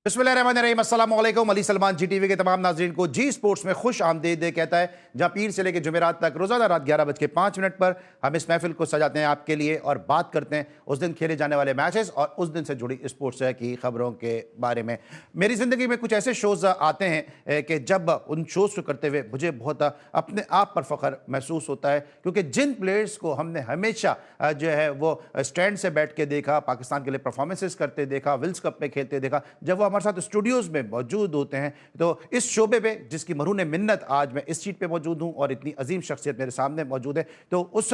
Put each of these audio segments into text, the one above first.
बिस्मिल्लाहिर्रहमानिर्रहीम, अस्सलाम वालेकुम। अली सलमान जी टीवी के तमाम नाज़रीन को जी स्पोर्ट्स में खुश आमदीद कहता है, जहाँ पीर से लेकर जुमेरात तक रोज़ाना रात 11:05 पर हम इस महफिल को सजाते हैं आपके लिए और बात करते हैं उस दिन खेले जाने वाले मैचेस और उस दिन से जुड़ी स्पोर्ट्स की खबरों के बारे में। मेरी ज़िंदगी में कुछ ऐसे शोज़ आते हैं कि जब उन शोज़ को करते हुए मुझे बहुत अपने आप पर फ़ख्र महसूस होता है, क्योंकि जिन प्लेयर्स को हमने हमेशा जो है वो स्टैंड से बैठ के देखा, पाकिस्तान के लिए परफॉर्मेंसेस करते देखा, विल्स कप में खेलते देखा, जब वो हमारे साथ स्टूडियोज़ में मौजूद होते हैं, तो इस शोबे पे जिसकी मरहून मिन्नत आज मैं इस सीट पे मौजूद हूँ और इतनी अजीम शख्सियत मेरे सामने मौजूद है, तो उस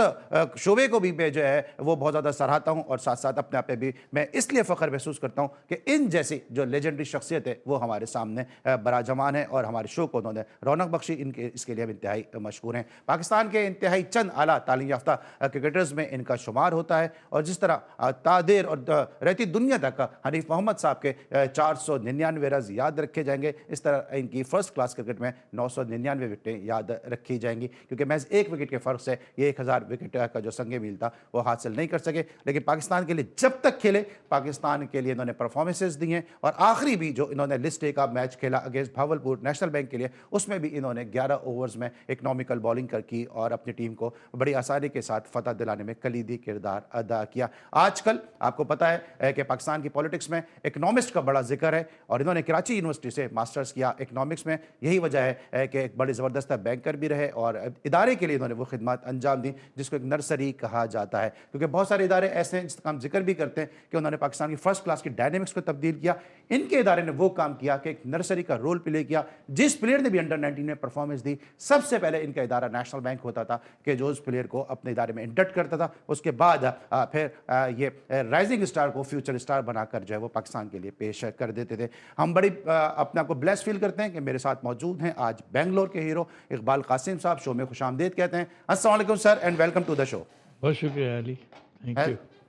शोबे को भी मैं जो है वो बहुत ज़्यादा सराहता हूँ और साथ साथ अपने आप पे भी मैं इसलिए फ़ख्र महसूस करता हूँ कि इन जैसी जो लेजेंडरी शख्सियत है वो हमारे सामने बराजमान है और हमारे शो को उन्होंने रौनक बख्शी। इनके इसके लिए हम इंतहाई मशहूर हैं। पाकिस्तान के इंतहाई चंद आला तालीम याफ्ता क्रिकेटर्स में इनका शुमार होता है और जिस तरह तादेर और रहती दुनिया तक हनीफ मोहम्मद साहब के 499 रन याद रखे जाएंगे, इस तरह इनकी फर्स्ट क्लास क्रिकेट में 999 विकेटें याद रखी जाएंगी, क्योंकि महज एक विकेट के फ़र्क से ये 1000 विकेट का जो संगे मील था वो हासिल नहीं कर सके। लेकिन पाकिस्तान के लिए जब तक खेले, पाकिस्तान के लिए इन्होंने परफॉर्मेंसेज दी हैं और आखिरी भी जो इन्होंने लिस्ट ए का मैच खेला अगेंस्ट भावलपुर नेशनल बैंक के लिए, उसमें भी इन्होंने 11 ओवर्स में इकनॉमिकल बॉलिंग कर की और अपनी टीम को बड़ी आसानी के साथ फतह दिलाने में कलीदी किरदार अदा किया। आजकल आपको पता है कि पाकिस्तान की पॉलिटिक्स में इकनॉमिस्ट का बड़ा जिक्र है और इन्होंने कराची यूनिवर्सिटी से मास्टर्स किया इकनॉमिक्स में। यही वजह है कि एक बड़ी ज़बरदस्त बैंकर भी रहे और इदारे के लिए इन्होंने वो खिदमत अंजाम दी जिसको एक नर्सरी कहा जाता है, क्योंकि बहुत सारे इदारे ऐसे हैं जिसका हम जिक्र भी करते हैं कि उन्होंने पाकिस्तान की फर्स्ट क्लास की डायनेमिक्स को तब्दील किया। इनके इदारे ने वो काम किया कि एक नर्सरी का रोल प्ले किया। जिस प्लेयर ने भी अंडर 19 में परफॉर्मेंस दी, सबसे पहले इनका इदारा नेशनल बैंक होता था कि जो उस प्लेयर को अपने इदारे में इंडक्ट करता था, उसके बाद फिर ये राइजिंग स्टार को फ्यूचर स्टार बनाकर जो है वो पाकिस्तान के लिए पेश कर देते थे। हम बड़ी अपने आप को ब्लेस फील करते हैं कि मेरे साथ मौजूद हैं आज बेंगलोर के हीरो इकबाल कासिम साहब। शो में खुशामदीद कहते हैं। अस्सलाम वालेकुम sir and welcome to the show. बहुत शुक्रिया Ali,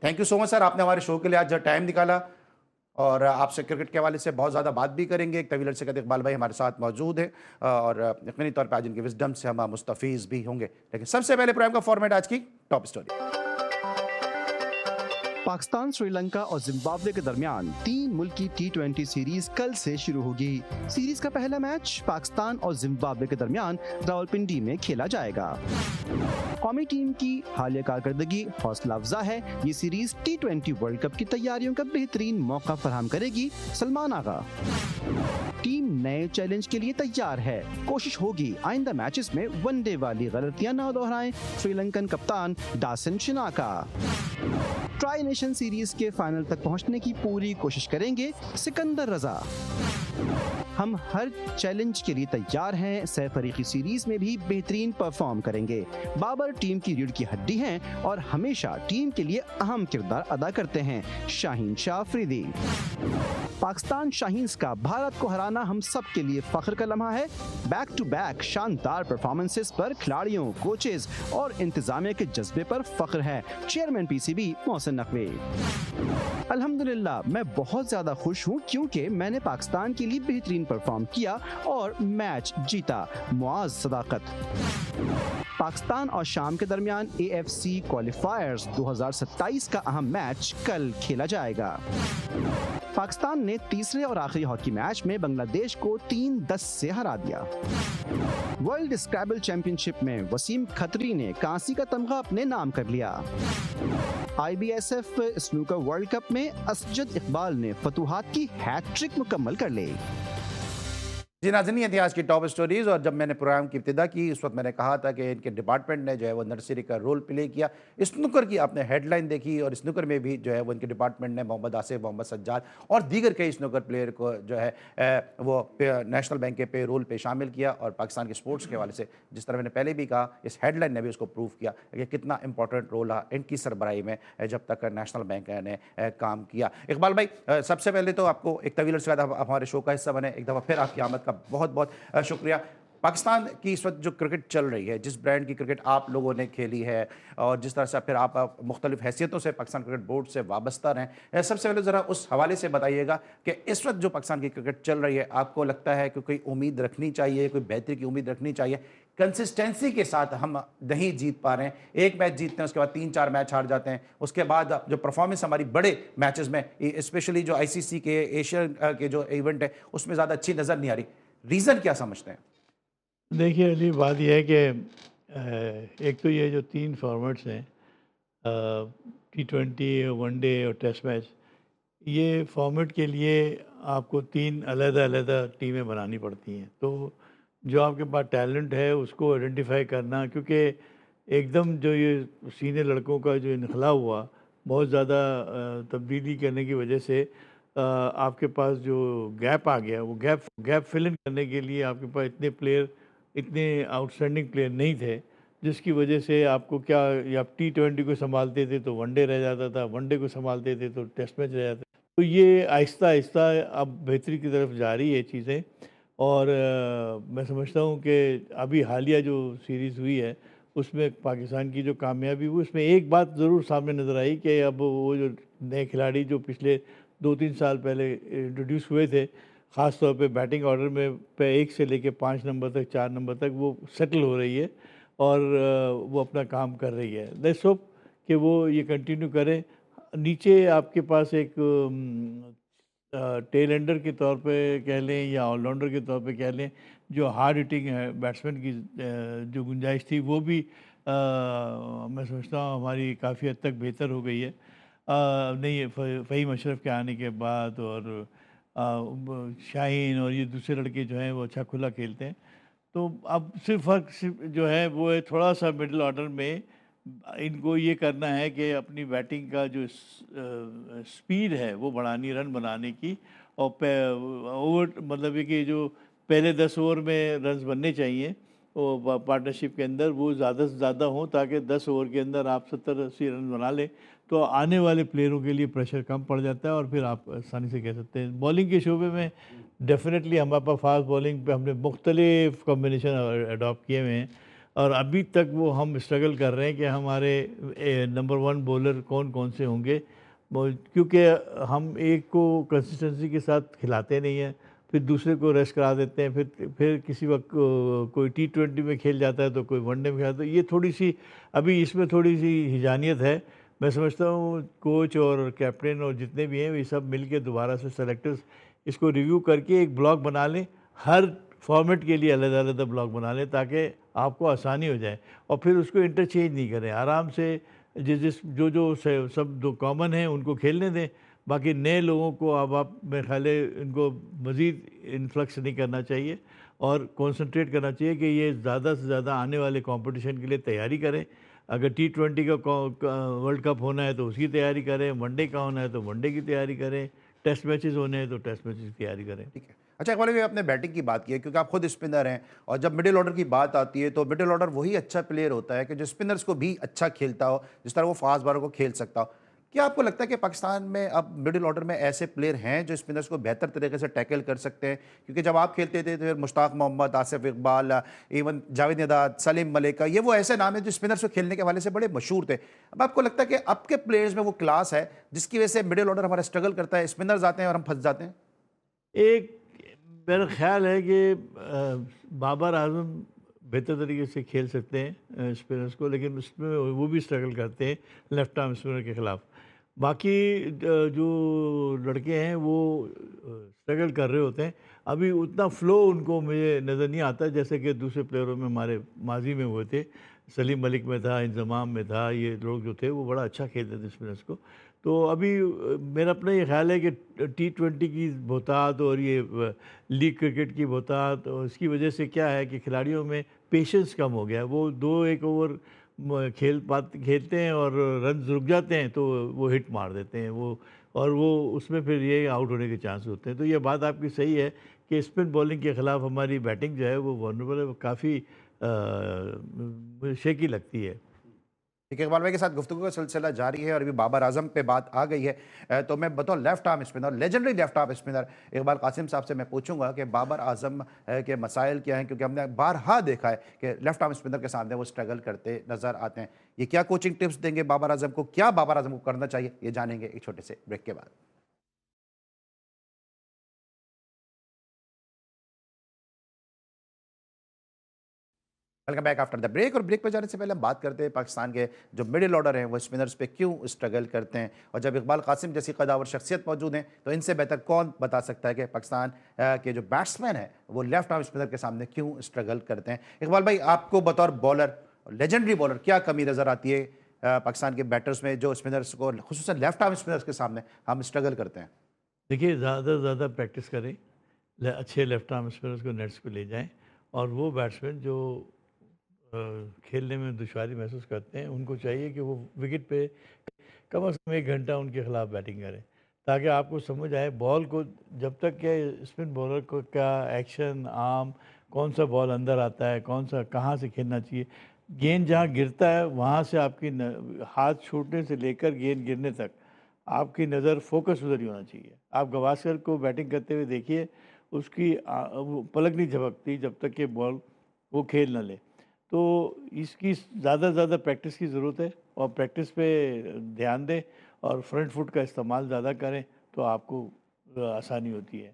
thank you so much sir, आपने हमारे शो के लिए आज टाइम निकाला और आपसे क्रिकेट के हवाले से बहुत ज़्यादा बात भी करेंगे। एक तवील अरसे कहते इकबाल भाई हमारे साथ मौजूद हैं और यकीनी तौर पर आज इनके विजडम से हम मुस्तफ़ीज़ भी होंगे। लेकिन सबसे पहले प्रोग्राम का फॉर्मेट आज की टॉप स्टोरी। पाकिस्तान, श्रीलंका और जिम्बाब्वे के दरमियान 3 मुल्की T20 सीरीज कल से शुरू होगी। सीरीज का पहला मैच पाकिस्तान और जिम्बाब्वे के दरमियान रावलपिंडी में खेला जाएगा। कौमी टीम की हालिया कारकर्दगी हौसला अफजा है। ये सीरीज T20 वर्ल्ड कप की तैयारियों का बेहतरीन मौका फराहम करेगी। सलमान आगा, टीम नए चैलेंज के लिए तैयार है। कोशिश होगी आइंदा मैचेस में वनडे वाली गलतियां न दोहराएं। श्रीलंकन कप्तान दासन शिनाका। ट्राई नेशन सीरीज के फाइनल तक पहुंचने की पूरी कोशिश करेंगे सिकंदर रजा। हम हर चैलेंज के लिए तैयार हैं। सैफ अरीकी सीरीज में भी बेहतरीन परफॉर्म करेंगे। बाबर टीम की रीढ़ की हड्डी हैं और हमेशा टीम के लिए अहम किरदार अदा करते हैं। शाहीन शाह अफरीदी। पाकिस्तान शाहीन्स का भारत को हराना हम सब के लिए फख्र का लम्हा है। बैक टू बैक शानदार परफॉर्मेंसेस पर खिलाड़ियों, कोचेस और इंतजामिया के जज्बे पर फख्र है। Chairman PCB Mohsin Naqvi. अल्हम्दुलिल्लाह मैं बहुत ज्यादा खुश हूँ क्योंकि मैंने पाकिस्तान के लिए बेहतरीन परफॉर्म किया और मैच जीता। मुआज सदाकत। पाकिस्तान और शाम के दरमियान AFC क्वालिफायर्स 2027 का अहम मैच कल खेला जाएगा। पाकिस्तान ने तीसरे और आखिरी हॉकी मैच में बांग्लादेश को 3-10 से हरा दिया। वर्ल्ड स्क्रैबल चैंपियनशिप में वसीम खत्री ने कांसी का तमगा अपने नाम कर लिया। IBSF स्नूकर वर्ल्ड कप में असजद इकबाल ने फतूहात की हैट्रिक मुकम्मल कर ली। जी नाज़रीन, ये थी आज की टॉप स्टोरीज़ और जब मैंने प्रोग्राम की इब्तिदा की उस वक्त मैंने कहा था कि इनके डिपार्टमेंट ने जो है वो नर्सरी का रोल प्ले किया। स्नूकर की आपने हेडलाइन देखी और स्नूकर में भी जो है वो इनके डिपार्टमेंट ने मोहम्मद आसिफ, मोहम्मद सज्जाद और दीगर कई स्नूकर प्लेयर को जो है वो नेशनल बैंक के पे रोल पे शामिल किया। और पाकिस्तान के स्पोर्ट्स के हवाले से जिस तरह मैंने पहले भी कहा, इस हेडलाइन ने भी उसको प्रूव किया कि कितना इंपॉर्टेंट रोल रहा इनकी सरबराही में जब तक नेशनल बैंक ने काम किया। इकबाल भाई, सबसे पहले तो आपको एक तवील अरसे बाद हमारे शो का हिस्सा बने, एक दफ़ा फिर आपकी आमद का बहुत बहुत शुक्रिया। पाकिस्तान की इस वक्त जो क्रिकेट चल रही है, जिस ब्रांड की क्रिकेट आप लोगों ने खेली है और जिस तरह से फिर आप मुख्तलिफ हैसियतों से पाकिस्तान क्रिकेट बोर्ड से वाबस्ता रहें, सबसे पहले ज़रा उस हवाले से बताइएगा कि इस वक्त जो पाकिस्तान की क्रिकेट चल रही है, आपको लगता है कि कोई उम्मीद रखनी चाहिए, कोई बेहतरी की उम्मीद रखनी चाहिए? कंसिस्टेंसी के साथ हम नहीं जीत पा रहे हैं, एक मैच जीतते हैं उसके बाद 3-4 मैच हार जाते हैं, उसके बाद जो परफॉर्मेंस हमारी बड़े मैचेस में, स्पेशली जो आईसीसी के एशियन के जो इवेंट है उसमें ज़्यादा अच्छी नज़र नहीं आ रही। रीज़न क्या समझते हैं? देखिए अली, बात यह है कि एक तो ये जो 3 फॉर्मेट्स हैं, T20, वनडे और टेस्ट मैच, ये फॉर्मेट के लिए आपको 3 अलग-अलग टीमें बनानी पड़ती हैं। तो जो आपके पास टैलेंट है उसको आइडेंटिफाई करना, क्योंकि एकदम जो ये सीनियर लड़कों का जो इनखला हुआ, बहुत ज़्यादा तब्दीली करने की वजह से आपके पास जो गैप आ गया, वो गैप फिल इन करने के लिए आपके पास इतने आउटस्टैंडिंग प्लेयर नहीं थे, जिसकी वजह से आपको क्या, या आप T20 को संभालते थे तो वनडे रह जाता था, वनडे को संभालते थे तो टेस्ट मैच रह जाता। तो ये आहिस्ता-आहिस्ता अब बेहतरी की तरफ जा रही है चीज़ें। और मैं समझता हूँ कि अभी हालिया जो सीरीज़ हुई है, उसमें पाकिस्तान की जो कामयाबी हुई, उसमें एक बात ज़रूर सामने नज़र आई कि अब वो जो नए खिलाड़ी जो पिछले 2-3 साल पहले इंट्रोड्यूस हुए थे, ख़ास तौर पे बैटिंग ऑर्डर में 1 से लेके 5 नंबर तक, 4 नंबर तक वो सेटल हो रही है और वो अपना काम कर रही है। लेट्स होप कि वो ये कंटिन्यू करें। नीचे आपके पास एक टेल एंडर के तौर पे कह लें या ऑलराउंडर के तौर पे कह लें, जो हार्ड हिटिंग है बैट्समैन की जो गुंजाइश थी, वो भी मैं समझता हूँ हमारी काफ़ी हद तक बेहतर हो गई है। नहीं, फ़हीम अशरफ के आने के बाद, और शाहीन और ये दूसरे लड़के जो हैं वो अच्छा खुला खेलते हैं। तो अब फ़र्क सिर्फ जो है वो है थोड़ा सा मिडिल ऑर्डर में इनको ये करना है कि अपनी बैटिंग का जो स्पीड है वो बढ़ानी, रन बनाने की। और ओवर मतलब ये कि जो पहले 10 ओवर में रन्स बनने चाहिए वो पार्टनरशिप के अंदर, वो ज़्यादा से ज़्यादा हों, ताकि 10 ओवर के अंदर आप 70-80 रन बना लें, तो आने वाले प्लेयरों के लिए प्रेशर कम पड़ जाता है और फिर आप आसानी से कह सकते हैं। बॉलिंग के शोबे में डेफिनेटली हमारे पास फास्ट बॉलिंग पे हमने मुख्तलिफ कॉम्बिनेशन अडॉप्ट किए हुए हैं, और अभी तक वो हम स्ट्रगल कर रहे हैं कि हमारे नंबर 1 बॉलर कौन कौन से होंगे, क्योंकि हम एक को कंसिस्टेंसी के साथ खिलाते नहीं हैं, फिर दूसरे को रेस्ट करा देते हैं, फिर किसी वक्त कोई T20 में खेल जाता है तो कोई वनडे में खेलता है। ये थोड़ी सी अभी इसमें थोड़ी सी हिजानियत है। मैं समझता हूँ कोच और कैप्टन और जितने भी हैं ये सब मिल के दोबारा से सेलेक्टर्स इसको रिव्यू करके एक ब्लॉक बना लें, हर फॉर्मेट के लिए अलग-अलग ब्लॉक बना लें, ताकि आपको आसानी हो जाए, और फिर उसको इंटरचेंज नहीं करें। आराम से जो सब दो कॉमन हैं उनको खेलने दें, बाकी नए लोगों को अब आप मेरे ख्याल है इनको मज़ीद इन्फ्लक्स नहीं करना चाहिए और कंसंट्रेट करना चाहिए कि ये ज़्यादा से ज़्यादा आने वाले कंपटीशन के लिए तैयारी करें। अगर T20 का वर्ल्ड कप होना है तो उसकी तैयारी करें, वनडे का होना है तो वनडे की तैयारी करें, टेस्ट मैचेस होने हैं तो टेस्ट मैचेस की तैयारी करें। ठीक है। अच्छा, इकबाल भाई, आपने बैटिंग की बात की है क्योंकि आप खुद स्पिनर हैं, और जब मिडिल ऑर्डर की बात आती है तो मिडिल ऑर्डर वही अच्छा प्लेयर होता है कि जो स्पिनर्स को भी अच्छा खेलता हो, जिस तरह वो फास्ट बॉलर को खेल सकता हो। क्या आपको लगता है कि पाकिस्तान में अब मिडिल ऑर्डर में ऐसे प्लेयर हैं जो स्पिनर्स को बेहतर तरीके से टैकल कर सकते हैं? क्योंकि जब आप खेलते थे तो फिर मुश्ताक मोहम्मद, आसिफ इकबाल, इवन जावेद निदाद, सलीम मलिक, ये वो ऐसे नाम हैं जो स्पिनर्स को खेलने के हवाले से बड़े मशहूर थे। अब आपको लगता है कि अब के प्लेयर्स में वो क्लास है जिसकी वजह से मिडिल ऑर्डर हमारा स्ट्रगल करता है, स्पिनर्स आते हैं और हम फंस जाते हैं? एक मेरा ख़्याल है कि बाबर आज़म बेहतर तरीके से खेल सकते हैं स्पिनर्स को, लेकिन उसमें वो भी स्ट्रगल करते हैं लेफ्ट आर्म स्पिनर के ख़िलाफ़। बाकी जो लड़के हैं वो स्ट्रगल कर रहे होते हैं, अभी उतना फ़्लो उनको मुझे नज़र नहीं आता जैसे कि दूसरे प्लेयरों में हमारे माजी में हुए थे। सलीम मलिक में था, इंज़माम में था, ये लोग जो थे वो बड़ा अच्छा खेलते थे स्पिनर्स को। तो अभी मेरा अपना ये ख़्याल है कि T20 की बहुतात और ये लीग क्रिकेट की बहुतात, और इसकी वजह से क्या है कि खिलाड़ियों में पेशेंस कम हो गया है। वो 2-1 ओवर खेलते हैं और रन्स रुक जाते हैं तो वो हिट मार देते हैं वो, और वो उसमें फिर ये आउट होने के चांस होते हैं। तो ये बात आपकी सही है कि स्पिन बॉलिंग के ख़िलाफ़ हमारी बैटिंग जो है वो वल्नरेबल है, काफ़ी मुझे शेकी लगती है। ठीक है, इकबाल भाई के साथ गुफ्तगू का सिलसिला जारी है और अभी बाबर आजम पे बात आ गई है। तो मैं बतौर left arm spinner, legendary left arm spinner Iqbal Qasim sahab से मैं पूछूंगा कि बाबर आजम के मसाइल क्या हैं, क्योंकि हमने बारहा देखा है कि लेफ्ट आर्म स्पिनर के सामने वो स्ट्रगल करते नजर आते हैं। ये क्या कोचिंग टिप्स देंगे बाबर आजम को, क्या बाबर आजम को करना चाहिए, ये जानेंगे एक छोटे से ब्रेक के बाद। Welcome back after the break. और ब्रेक पे जाने से पहले हम बात करते हैं पाकिस्तान के जो मिडिल ऑर्डर हैं वो स्पिनर्स पे क्यों स्ट्रगल करते हैं, और जब इकबाल कासिम जैसी कदावर शख्सियत मौजूद हैं तो इनसे बेहतर कौन बता सकता है कि पाकिस्तान के जो बैट्समैन हैं वो लेफ्ट आर्म स्पिनर के सामने क्यों स्ट्रगल करते हैं। इकबाल भाई, आपको बतौर बॉलर, लेजेंडरी बॉलर, क्या कमी नज़र आती है पाकिस्तान के बैटर्स में जो स्पिनर्स को, खुसूसन लेफ्ट आर्म स्पिनर्स के सामने हम स्ट्रगल करते हैं? देखिए, ज़्यादा से ज़्यादा प्रैक्टिस करें, अच्छे लेफ्ट आर्म स्पिनर्स को नेट्स को ले जाएं, और वो बैट्समैन जो अ, खेलने में दुश्वारी महसूस करते हैं उनको चाहिए कि वो विकेट पे कम से कम 1 घंटा उनके खिलाफ बैटिंग करें, ताकि आपको समझ आए बॉल को, जब तक के स्पिन बॉलर को क्या एक्शन, आर्म, कौन सा बॉल अंदर आता है, कौन सा कहाँ से खेलना चाहिए, गेंद जहाँ गिरता है वहाँ से आपकी हाथ छूटने से लेकर गेंद गिरने तक आपकी नज़र फोकस उधर ही होना चाहिए। आप गवास्कर को बैटिंग करते हुए देखिए, उसकी वो पलक नहीं झपकती जब तक कि बॉल वो खेल ना ले। तो इसकी ज़्यादा से ज़्यादा प्रैक्टिस की ज़रूरत है, और प्रैक्टिस पे ध्यान दें और फ्रंट फुट का इस्तेमाल ज़्यादा करें तो आपको आसानी होती है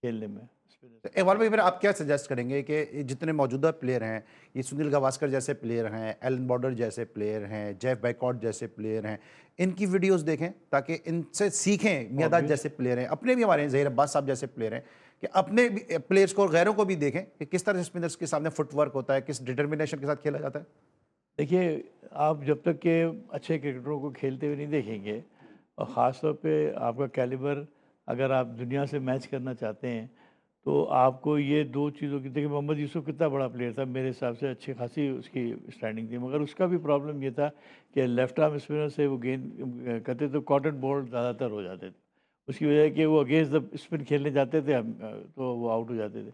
खेलने में। तो इकबाल भाई, फिर आप क्या सजेस्ट करेंगे कि जितने मौजूदा प्लेयर हैं, ये सुनील गावस्कर जैसे प्लेयर हैं, एलन बॉर्डर जैसे प्लेयर हैं, जेफ बैकॉट जैसे प्लेयर हैं, इनकी वीडियोस देखें ताकि इनसे सीखें, मियादाद जैसे प्लेयर हैं, अपने भी हमारे जहीर अब्बास साहब जैसे प्लेयर हैं, कि अपने भी प्लेयर्स को, गैरों को भी देखें कि किस तरह से स्पिनर्स के सामने फुटवर्क होता है, किस डिटर्मिनेशन के साथ खेला जाता है। देखिए, आप जब तक के अच्छे क्रिकेटरों को खेलते हुए नहीं देखेंगे, और ख़ास तौर पे आपका कैलिबर, अगर आप दुनिया से मैच करना चाहते हैं, तो आपको ये 2 चीज़ों की, देखिए मोहम्मद यूसुफ कितना बड़ा प्लेयर था, मेरे हिसाब से अच्छी खासी उसकी स्टैंडिंग थी, मगर उसका भी प्रॉब्लम ये था कि लेफ्ट आर्म स्पिनर से वो गेंद करते तो कॉटन बॉल ज़्यादातर हो जाते थे। उसकी वजह है कि वो अगेंस्ट द स्पिन खेलने जाते थे, तो वो आउट हो जाते थे।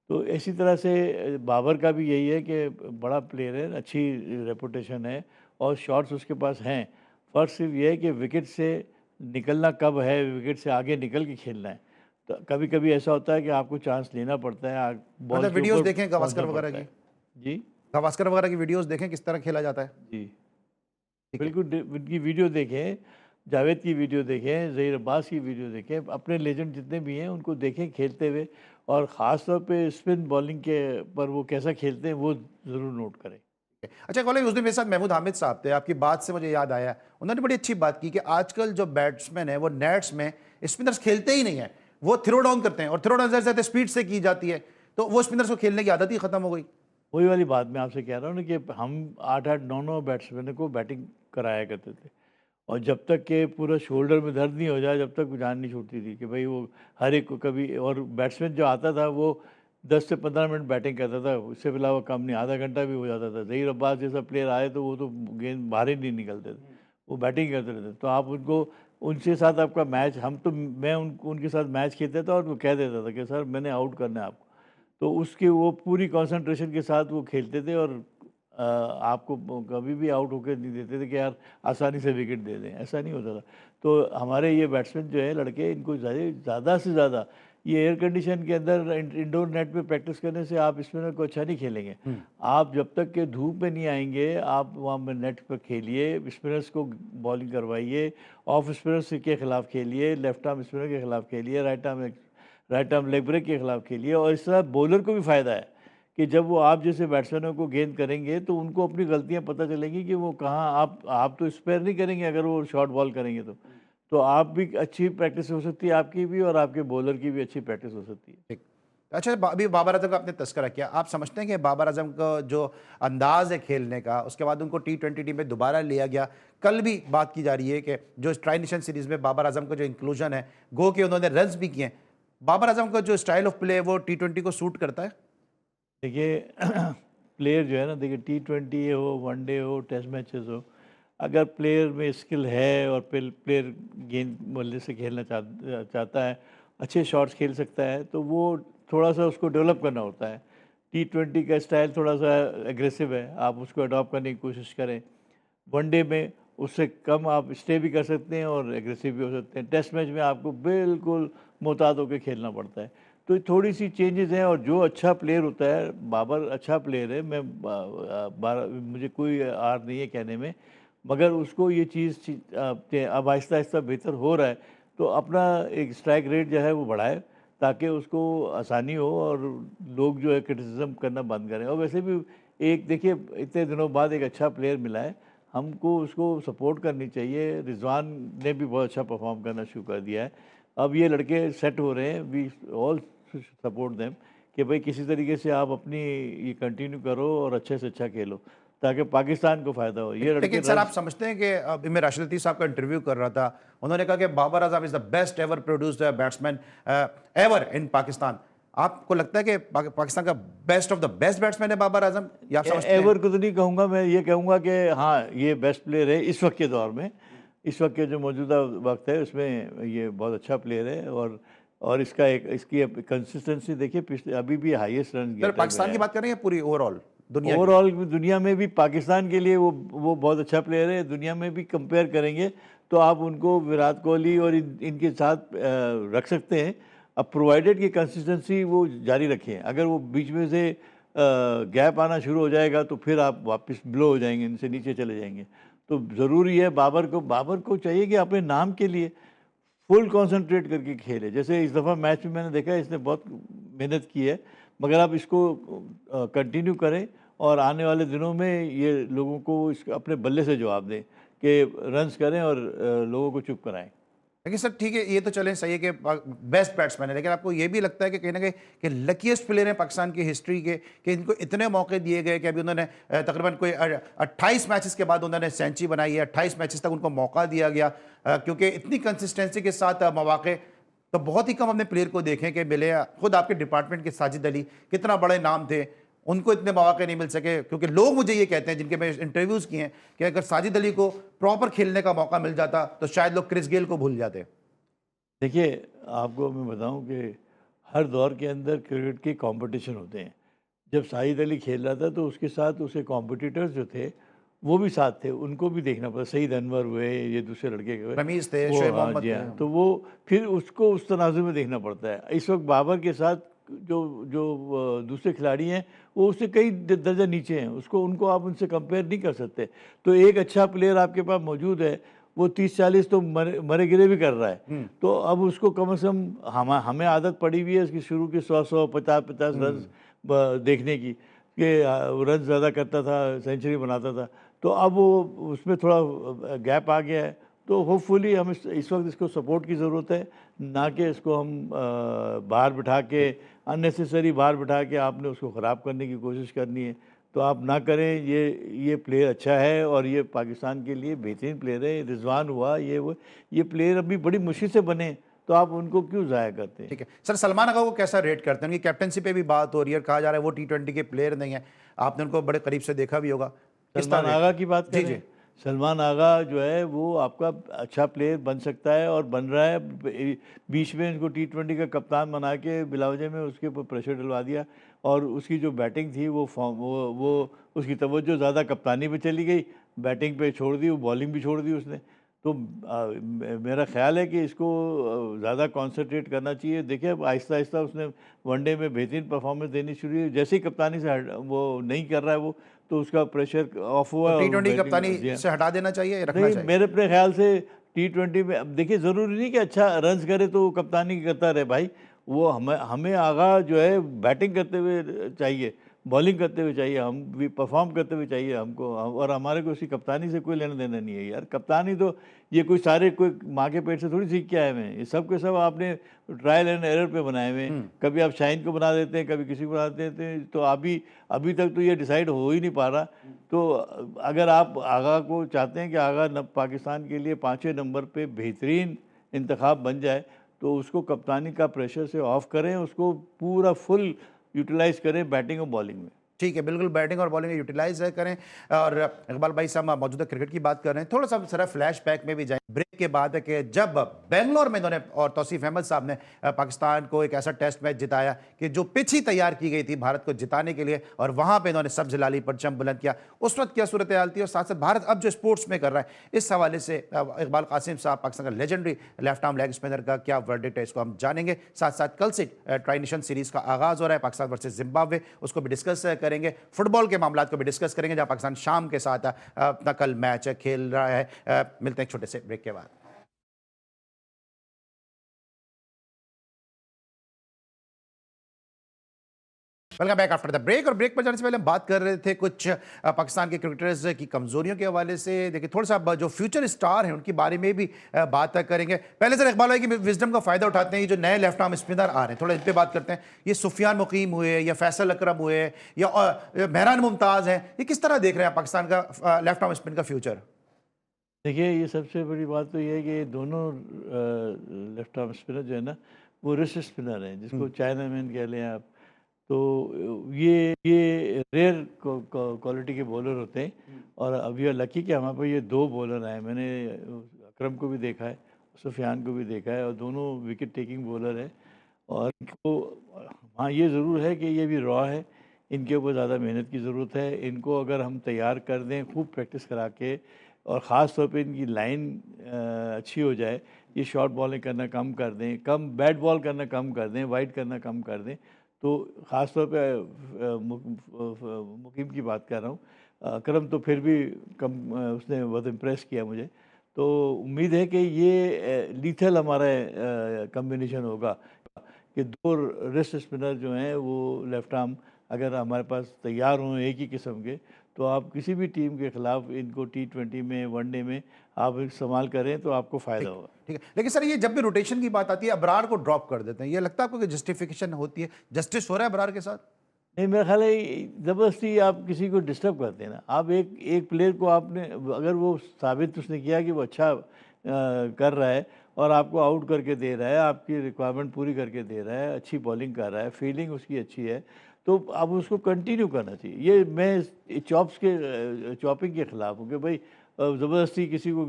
तो इसी तरह से बाबर का भी यही है कि बड़ा प्लेयर है, अच्छी रेपुटेशन है, और शॉट्स उसके पास हैं। फ़र्क सिर्फ ये है कि विकेट से निकलना कब है, विकेट से आगे निकल के खेलना है। तो कभी-कभी ऐसा होता है कि आपको चांस लेना पड़ता है, बॉल मतलब के वीडियोस ऊपर देखें गावस्कर पहुंचना वगैरह पड़ता की, है। जी, गावस्कर वगैरह की वीडियोस देखें किस तरह खेला जाता है। जी। ठीक है। बिल्कुल उनकी वीडियो देखें, जावेद की वीडियो देखें, ज़हीर अब्बास की वीडियो देखें, अपने लेजेंड जितने भी हैं उनको देखें खेलते हुए, और ख़ास तौर पे स्पिन बॉलिंग के पर वो कैसा खेलते हैं वो ज़रूर नोट करें। अच्छा कॉलेज, उस दिन मेरे साथ महमूद हामिद साहब थे, आपकी बात से मुझे याद आया, उन्होंने बड़ी अच्छी बात की कि आजकल जो बैट्समैन है वो नेट्स में स्पिनर्स खेलते ही नहीं है, वो थ्रो डाउन करते हैं, और थ्रो डाउन जैसे स्पीड से की जाती है, तो वो स्पिनर्स को खेलने की आदत ही खत्म हो गई। वही वाली बात मैं आपसे कह रहा हूँ ना कि हम 8-8, 9-9 बैट्समैन को बैटिंग कराया करते थे, और जब तक के पूरा शोल्डर में दर्द नहीं हो जाए जब तक जान नहीं छूटती थी कि भाई वो हर एक को कभी, और बैट्समैन जो आता था वो 10 से 15 मिनट बैटिंग करता था, उससे अलावा कम नहीं, आधा घंटा भी हो जाता था। ज़हीर अब्बास जैसा प्लेयर आए तो वो तो गेंद बाहर ही नहीं निकलते थे, वो बैटिंग करते रहते। तो आप उनको, उनके साथ आपका मैच, हम तो मैं उनके साथ मैच खेलता था और वो कह देता था कि सर मैंने आउट करना है आपको। तो उसके वो पूरी कंसंट्रेशन के साथ वो खेलते थे, और आपको कभी भी आउट होकर नहीं देते थे कि यार आसानी से विकेट दे दें, ऐसा नहीं होता था। तो हमारे ये बैट्समैन जो है लड़के, इनको ज़्यादा से ज़्यादा ये एयर कंडीशन के अंदर इंडोर नेट पे प्रैक्टिस करने से आप स्पिनर को अच्छा नहीं खेलेंगे। आप जब तक के धूप में नहीं आएंगे, आप वहाँ पे नेट पर खेलिए, स्पिनर्स को बॉलिंग करवाइए, ऑफ स्पिनर्स के खिलाफ खेलिए, लेफ्ट आर्म स्पिनर के खिलाफ खेलिए, राइट आर्म लेग ब्रेक के खिलाफ खेलिए, और इस तरह बॉलर को भी फ़ायदा है कि जब वो आप जैसे बैट्समैनों को गेंद करेंगे तो उनको अपनी गलतियां पता चलेंगी कि वो कहाँ, आप तो स्पेयर नहीं करेंगे अगर वो शॉर्ट बॉल करेंगे तो आप भी, अच्छी प्रैक्टिस हो सकती है आपकी भी, और आपके बॉलर की भी अच्छी प्रैक्टिस हो सकती है। ठीक। अच्छा, अभी बाबर आजम का आपने तस्करा किया, आप समझते हैं कि बाबर आजम का जो अंदाज है खेलने का, उसके बाद उनको T20 टीम में दोबारा लिया गया, कल भी बात की जा रही है कि जो ट्राई नेशन सीरीज में बाबर आजम का जो इंक्लूजन है, गो के उन्होंने रन्स भी किए हैं, बाबर आजम का जो स्टाइल ऑफ प्ले है वो T20 को सूट करता है? देखिए प्लेयर जो है ना, देखिए T20 हो, वनडे हो, टेस्ट मैचेस हो, अगर प्लेयर में स्किल है और प्लेयर गेंद बल्ले से खेलना चाहता है, अच्छे शॉट्स खेल सकता है, तो वो थोड़ा सा उसको डेवलप करना होता है। T20 का स्टाइल थोड़ा सा एग्रेसिव है, आप उसको अडॉप्ट करने की कोशिश करें। वनडे में उससे कम आप स्टे भी कर सकते हैं और एग्रेसिव भी हो सकते हैं। टेस्ट मैच में आपको बिल्कुल मोहतात होकर खेलना पड़ता है। तो ये थोड़ी सी चेंजेस हैं, और जो अच्छा प्लेयर होता है, बाबर अच्छा प्लेयर है, मैं मुझे कोई आर नहीं है कहने में, मगर उसको ये चीज़ अब आहिस्ता आहिस्ता बेहतर हो रहा है, तो अपना एक स्ट्राइक रेट जो है वो बढ़ाए, ताकि उसको आसानी हो और लोग जो है क्रिटिसिज्म करना बंद करें। और वैसे भी एक देखिए, इतने दिनों बाद एक अच्छा प्लेयर मिला है, हमको उसको सपोर्ट करनी चाहिए। रिजवान ने भी बहुत अच्छा परफॉर्म करना शुरू कर दिया है। अब ये लड़के सेट हो रहे हैं, वी ऑल सपोर्ट देम, कि भाई किसी तरीके से आप अपनी ये कंटिन्यू करो और अच्छे से अच्छा खेलो, ताकि पाकिस्तान को फ़ायदा हो। ये लड़के लेकिन सर, आप समझते हैं कि अभी मैं राशिद लतीफ़ साहब का इंटरव्यू कर रहा था, उन्होंने कहा कि Babar Azam is the best ever produced batsman ever in Pakistan. आपको लगता है कि पाकिस्तान का best of the best batsman है बाबर आजम, या आप समझते हैं? एवर को तो नहीं कहूँगा, मैं ये कहूँगा कि हाँ, ये बेस्ट प्लेयर है इस वक्त के दौर में। इस वक्त के जो मौजूदा वक्त है उसमें ये बहुत अच्छा प्लेयर है, और इसकी कंसिस्टेंसी देखिए, पिछले अभी भी हाईएस्ट रन सर, पाकिस्तान की बात कर रहे हैं पूरी ओवरऑल दुनिया की? ओवरऑल दुनिया में भी पाकिस्तान के लिए वो बहुत अच्छा प्लेयर है। दुनिया में भी कंपेयर करेंगे तो आप उनको विराट कोहली और इनके साथ रख सकते हैं, अब प्रोवाइडेड कि कंसिस्टेंसी वो जारी रखें। अगर वो बीच में से गैप आना शुरू हो जाएगा तो फिर आप वापस ब्लो हो जाएंगे, इनसे नीचे चले जाएंगे। तो ज़रूरी है बाबर को चाहिए कि अपने नाम के लिए फुल कंसंट्रेट करके खेले। जैसे इस दफ़ा मैच में मैंने देखा, इसने बहुत मेहनत की है, मगर आप इसको कंटिन्यू करें और आने वाले दिनों में ये लोगों को अपने बल्ले से जवाब दें कि रन्स करें और लोगों को चुप कराएं। लेकिन सर ठीक है, ये तो चलें, सही है कि बेस्ट बैट्समैन है, लेकिन आपको ये भी लगता है कि कहीं ना कहीं कि लकीस्ट प्लेयर हैं पाकिस्तान की हिस्ट्री के, कि इनको इतने मौके दिए गए कि अभी उन्होंने तकरीबन कोई 28 मैचेस के बाद उन्होंने सेंचुरी बनाई है, 28 मैचेस तक उनको मौका दिया गया, क्योंकि इतनी कंसिस्टेंसी के साथ मौके तो बहुत ही कम अपने प्लेयर को देखें कि मिले। खुद आपके डिपार्टमेंट के साजिद अली कितना बड़े नाम थे, उनको इतने मौके नहीं मिल सके, क्योंकि लोग मुझे ये कहते हैं, जिनके मैं इंटरव्यूज़ किए हैं, कि अगर साजिद अली को प्रॉपर खेलने का मौका मिल जाता तो शायद लोग क्रिस गेल को भूल जाते। देखिए, आपको मैं बताऊं कि हर दौर के अंदर क्रिकेट के कंपटीशन होते हैं। जब साजिद अली खेल रहा था तो उसके साथ उसके कॉम्पिटिटर्स जो थे वो भी साथ थे, उनको भी देखना पड़ा। सईद अनवर हुए, ये दूसरे लड़के हुए, रमीज थे, वो शोएब हाँ मोहम्मद जी थे। हाँ, तो वो फिर उसको उस तनाजुर में देखना पड़ता है। इस वक्त बाबर के साथ जो जो दूसरे खिलाड़ी हैं वो उससे कई दर्जा नीचे हैं, उनको आप उनसे कंपेयर नहीं कर सकते। तो एक अच्छा प्लेयर आपके पास मौजूद है, वो 30-40 तो मरे गिरे भी कर रहा है, तो अब उसको कम से कम हमें आदत पड़ी हुई है इसकी शुरू की 100 50 रन देखने की, कि रन ज़्यादा करता था, सेंचुरी बनाता था। तो अब वो उसमें थोड़ा गैप आ गया है, तो होपफुली हम इस वक्त इसको सपोर्ट की ज़रूरत है, ना कि इसको हम बाहर बिठा के अननेसेसरी बाहर बिठा के आपने उसको ख़राब करने की कोशिश करनी है। तो आप ना करें। ये प्लेयर अच्छा है और ये पाकिस्तान के लिए बेहतरीन प्लेयर है। रिजवान हुआ, ये प्लेयर अभी बड़ी मुश्किल से बने, तो आप उनको क्यों ज़ाया करते हैं? ठीक है सर, सलमान आगा को कैसा रेट करते हैं? उनकी कैप्टनसी पे भी बात हो रही है, कहा जा रहा है वो T20 के प्लेयर नहीं है, आपने उनको बड़े करीब से देखा भी होगा। किस सलमान तरह आगा देखते की हैं? बात जी करें, जी। सलमान आगा जो है वो आपका अच्छा प्लेयर बन सकता है और बन रहा है। बीच में इनको T20 का कप्तान बना के बिलावजे में उसके ऊपर प्रेशर डलवा दिया, और उसकी जो बैटिंग थी वो उसकी तवज्जो ज़्यादा कप्तानी पे चली गई, बैटिंग पे छोड़ दी, वो बॉलिंग भी छोड़ दी उसने। तो मेरा ख्याल है कि इसको ज़्यादा कॉन्सेंट्रेट करना चाहिए। देखिए, अब आहिस्ता आहिस्ता उसने वनडे में बेहतरीन परफॉर्मेंस देनी शुरू की। जैसे ही कप्तानी से वो नहीं कर रहा है वो, तो उसका प्रेशर ऑफ हुआ तो और T20 बैटिंग कप्तानी से हटा देना चाहिए, रखना नहीं, चाहिए? मेरे अपने ख्याल से T20 में अब देखिए, ज़रूरी नहीं कि अच्छा रन्स करे तो वो कप्तानी करता रहे भाई। वो हमें आगा जो है बैटिंग करते हुए चाहिए, बॉलिंग करते हुए चाहिए, हम भी परफॉर्म करते हुए चाहिए हमको। और हमारे को उसकी कप्तानी से कोई लेना देना नहीं है यार। कप्तानी तो ये कोई माँ के पेट से थोड़ी सीख के आए हुए हैं, ये सब के सब आपने ट्रायल एंड एरर पे बनाए हुए हैं। कभी आप शाहीन को बना देते हैं, कभी किसी को बना देते हैं, तो अभी तक तो ये डिसाइड हो ही नहीं पा रहा। तो अगर आप आगा को चाहते हैं कि आगा पाकिस्तान के लिए 5वें नंबर पे बेहतरीन इंतखाब बन जाए, तो उसको कप्तानी का प्रेशर से ऑफ करें, उसको पूरा फुल यूटिलाइज़ करें बैटिंग और बॉलिंग में। ठीक है, बिल्कुल बैटिंग और बॉलिंग यूटिलाइज करें। और इकबाल भाई साहब मौजूदा क्रिकेट की बात कर रहे हैं, थोड़ा सा जरा फ्लैश बैक में भी जाएं। ब्रेक के बाद है कि जब बेंगलोर में इन्होंने और तौसीफ अहमद साहब ने पाकिस्तान को एक ऐसा टेस्ट मैच जिताया कि जो पिच ही तैयार की गई थी भारत को जिताने के लिए, और वहां पे इन्होंने सब्ज लाली परचम बुलंद किया। उस वक्त क्या सूरत हाल थी और साथ साथ भारत अब जो स्पोर्ट्स में कर रहा है, इस हवाले से इकबाल कासिम साहब, पाकिस्तान का legendary left arm leg spinner का क्या वर्डिक्ट है, इसको हम जानेंगे। साथ साथ कल से ट्राई नेशन सीरीज का आगाज हो रहा है, पाकिस्तान वर्सेस जिम्बाब्वे, उसको भी डिस्कस करेंगे। फुटबॉल के मामला को भी डिस्कस करेंगे, जहां पाकिस्तान शाम के साथ अपना कल मैच खेल रहा है। मिलते हैं एक छोटे से ब्रेक के बाद। Welcome back after the break. और ब्रेक पर जाने से पहले हम बात कर रहे थे कुछ पाकिस्तान के क्रिकेटर्स की कमजोरियों के हवाले से। देखिए, थोड़ा सा जो फ्यूचर स्टार हैं उनके बारे में भी बात करेंगे। पहले सर इकबाल भाई की विजडम का फायदा उठाते हैं, ये जो नए लेफ्ट आर्म स्पिनर आ रहे हैं, थोड़ा इन पे बात करते हैं। ये सुफियान मुकीम हुए या फैसल अकरम हुए या मेहरान मुमताज हैं, ये किस तरह देख रहे हैं पाकिस्तान का लेफ्ट आर्म स्पिन का फ्यूचर? देखिए, ये सबसे बड़ी बात तो ये है कि दोनों लेफ्ट आर्म स्पिनर जो है ना, वो रिस्ट स्पिनर हैं, जिसको चाइना मैन कह लें आप। तो ये रेयर क्वालिटी के बॉलर होते हैं, और अब वी आर लकी कि हमारे पास ये दो बॉलर आए। मैंने अकरम को भी देखा है, सुफियान को भी देखा है, और दोनों विकेट टेकिंग बॉलर है। और इनको, हाँ, ये ज़रूर है कि ये भी रॉ है, इनके ऊपर ज़्यादा मेहनत की ज़रूरत है। इनको अगर हम तैयार कर दें खूब प्रैक्टिस करा के, और ख़ास तौर पे इनकी लाइन अच्छी हो जाए, ये शॉर्ट बॉलिंग करना कम कर दें, कम बैट बॉल करना कम कर दें, वाइड करना कम कर दें, तो ख़ास तौर पे मुकीम की बात कर रहा हूँ। अकरम तो फिर भी कम, उसने बहुत इम्प्रेस किया मुझे। तो उम्मीद है कि ये लीथल हमारा कम्बिनेशन होगा कि दो रिस्ट स्पिनर जो हैं वो लेफ्ट आर्म अगर हमारे पास तैयार हों एक ही किस्म के, तो आप किसी भी टीम के खिलाफ इनको T20 में, वनडे में आप इस्तेमाल करें तो आपको फ़ायदा होगा। ठीक है, लेकिन सर ये जब भी रोटेशन की बात आती है अबरार को ड्रॉप कर देते हैं, ये लगता है आपको कि जस्टिफिकेशन होती है, जस्टिस हो रहा है अबरार के साथ? नहीं, मेरा ख्याल है ज़बरदस्ती आप किसी को डिस्टर्ब करते हैं ना। आप एक प्लेयर को आपने, अगर वो साबित उसने किया कि वो अच्छा कर रहा है और आपको आउट करके दे रहा है, आपकी रिक्वायरमेंट पूरी करके दे रहा है, अच्छी बॉलिंग कर रहा है, फील्डिंग उसकी अच्छी है, तो अब उसको कंटिन्यू करना चाहिए। ये मैं चॉपिंग के ख़िलाफ़ हूँ कि भाई ज़बरदस्ती किसी को